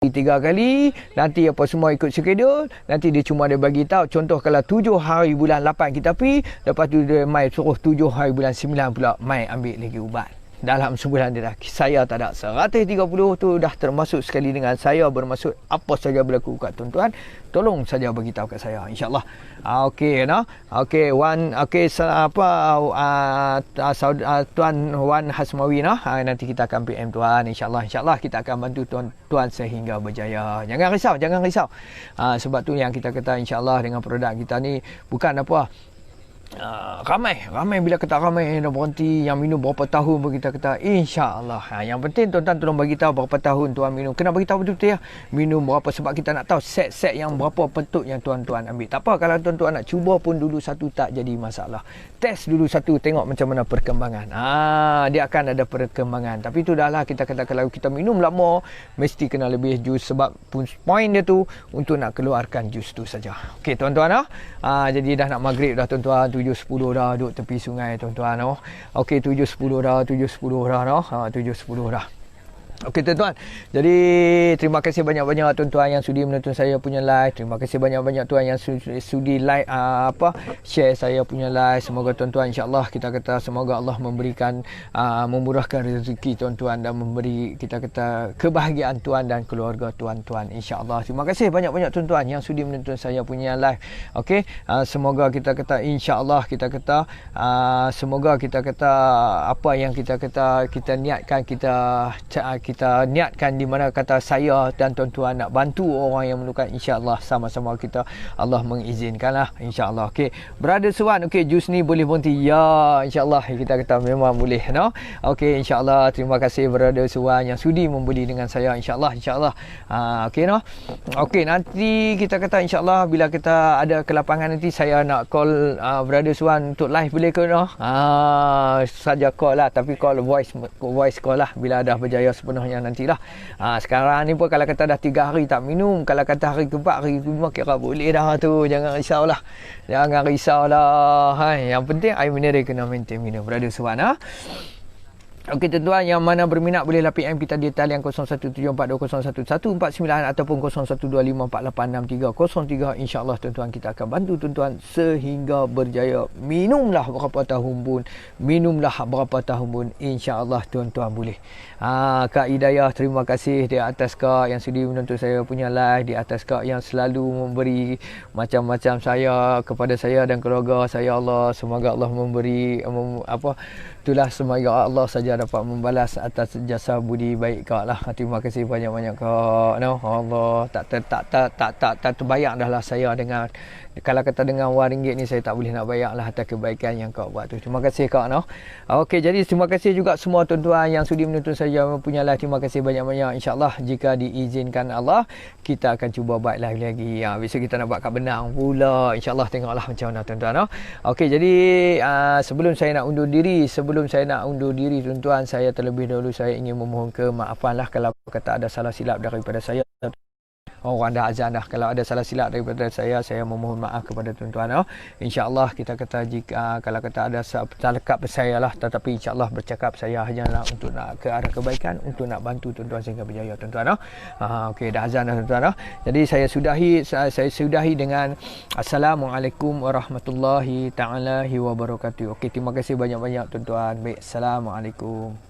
3 kali nanti apa semua ikut schedule nanti dia cuma dia bagi tahu contoh kalau 7 hari bulan 8 kita pergi lepas tu dia mai suruh 7 hari bulan 9 pula mai ambil lagi ubat. Dalam sebulan dia dah saya tak ada 130 tu dah termasuk sekali dengan saya bermaksud apa saja berlaku kat tuan-tuan tolong saja bagi tahu kat saya insya-Allah. Okey tuan Wan Hasmawi nanti kita akan PM tuan insya-Allah kita akan bantu tuan-tuan sehingga berjaya. Jangan risau. Sebab tu yang kita kata insya-Allah dengan produk kita ni bukan apa ramai bila kata ramai dah berhenti yang minum berapa tahun pun kita kata insya-Allah. Yang penting tuan-tuan tolong bagi tahu berapa tahun tuan minum. Kena bagi tahu betul-betul ya. Minum berapa sebab kita nak tahu set yang berapa bentuk yang tuan-tuan ambil. Tak apa kalau tuan-tuan nak cuba pun dulu satu tak jadi masalah. Test dulu satu tengok macam mana perkembangan. Dia akan ada perkembangan. Tapi tu dah lah kita kata kalau kita minum lama mesti kena lebih jus sebab poin dia tu untuk nak keluarkan jus tu saja. Okey tuan-tuan jadi dah nak maghrib dah tuan-tuan 7.10 dah duduk tepi sungai tuan-tuan Okey 7.10 dah 7.10 dah 7.10 dah. Okey tuan-tuan. Jadi terima kasih banyak-banyak tuan-tuan yang sudi menonton saya punya live. Terima kasih banyak-banyak tuan yang sudi like share saya punya live. Semoga tuan-tuan insya-Allah kita kata semoga Allah memberikan memurahkan rezeki tuan-tuan dan memberi kita kata kebahagiaan tuan dan keluarga tuan-tuan insya-Allah. Terima kasih banyak-banyak tuan-tuan yang sudi menonton saya punya live. Okey, semoga kita kata insya-Allah kita kata semoga kita kata apa yang kita kata kita niatkan kita niatkan di mana kata saya dan tuan-tuan nak bantu orang yang memerlukan insya-Allah sama-sama kita Allah mengizinkanlah insya-Allah. Okey, Brother Suwan, okey jus ni boleh berhenti ya insya-Allah kita kata memang boleh no. Okey insya-Allah terima kasih Brother Suwan yang sudi membeli dengan saya insya-Allah okey no. Okey nanti kita kata insya-Allah bila kita ada kelapangan nanti saya nak call Brother Suwan untuk live boleh ke no? Saja call lah tapi call voice call lah bila dah berjaya sepenuhnya nantilah. Sekarang ni pun kalau kata dah 3 hari tak minum, kalau kata hari keempat, hari kelima kira boleh dah tu. Jangan risaulah. Jangan risaulah. Yang penting air mineral kena maintain minum. Brother Suwan Okey tuan-tuan yang mana berminat bolehlah PM kita di talian 0174201149 ataupun 0125486303 insya-Allah tuan-tuan kita akan bantu tuan-tuan sehingga berjaya. Minumlah berapa tahun pun, insya-Allah tuan-tuan boleh. Kak Hidayah terima kasih di atas Kak yang sudi menonton saya punya live, di atas Kak yang selalu memberi macam-macam saya kepada saya dan keluarga saya. Allah semoga Allah memberi itulah semoga Allah saja dapat membalas atas jasa budi baik Kak lah. Terima kasih banyak-banyak Kak. No, Allah tak terbayang dah lah saya dengan kalau kata dengan RM1 ni saya tak boleh nak bayar lah atas kebaikan yang Kak buat tu. Terima kasih Kak no. Okey jadi terima kasih juga semua tuan-tuan yang sudi menonton saya punya live. Terima kasih banyak-banyak insya-Allah jika diizinkan Allah kita akan cuba buat live lagi. Besok kita nak buat kat Benang pula. Insya-Allah tengoklah macam mana tuan-tuan no. Okey jadi sebelum saya nak undur diri tuan-tuan saya terlebih dahulu saya ingin memohon kemaafanlah kalau kata ada salah silap daripada saya. Orang dah azan dah. Kalau ada salah silap daripada saya memohon maaf kepada tuan-tuan. InsyaAllah kita kata jika kalau kata ada cakap saya lah, tetapi insyaAllah bercakap saya hanyalah untuk nak ke arah kebaikan, untuk nak bantu tuan-tuan sehingga berjaya tuan-tuan. Okey dah azan dah tuan-tuan. Jadi saya sudahi dengan Assalamualaikum warahmatullahi taala wabarakatuh. Okey terima kasih banyak-banyak tuan-tuan. Baik, Assalamualaikum.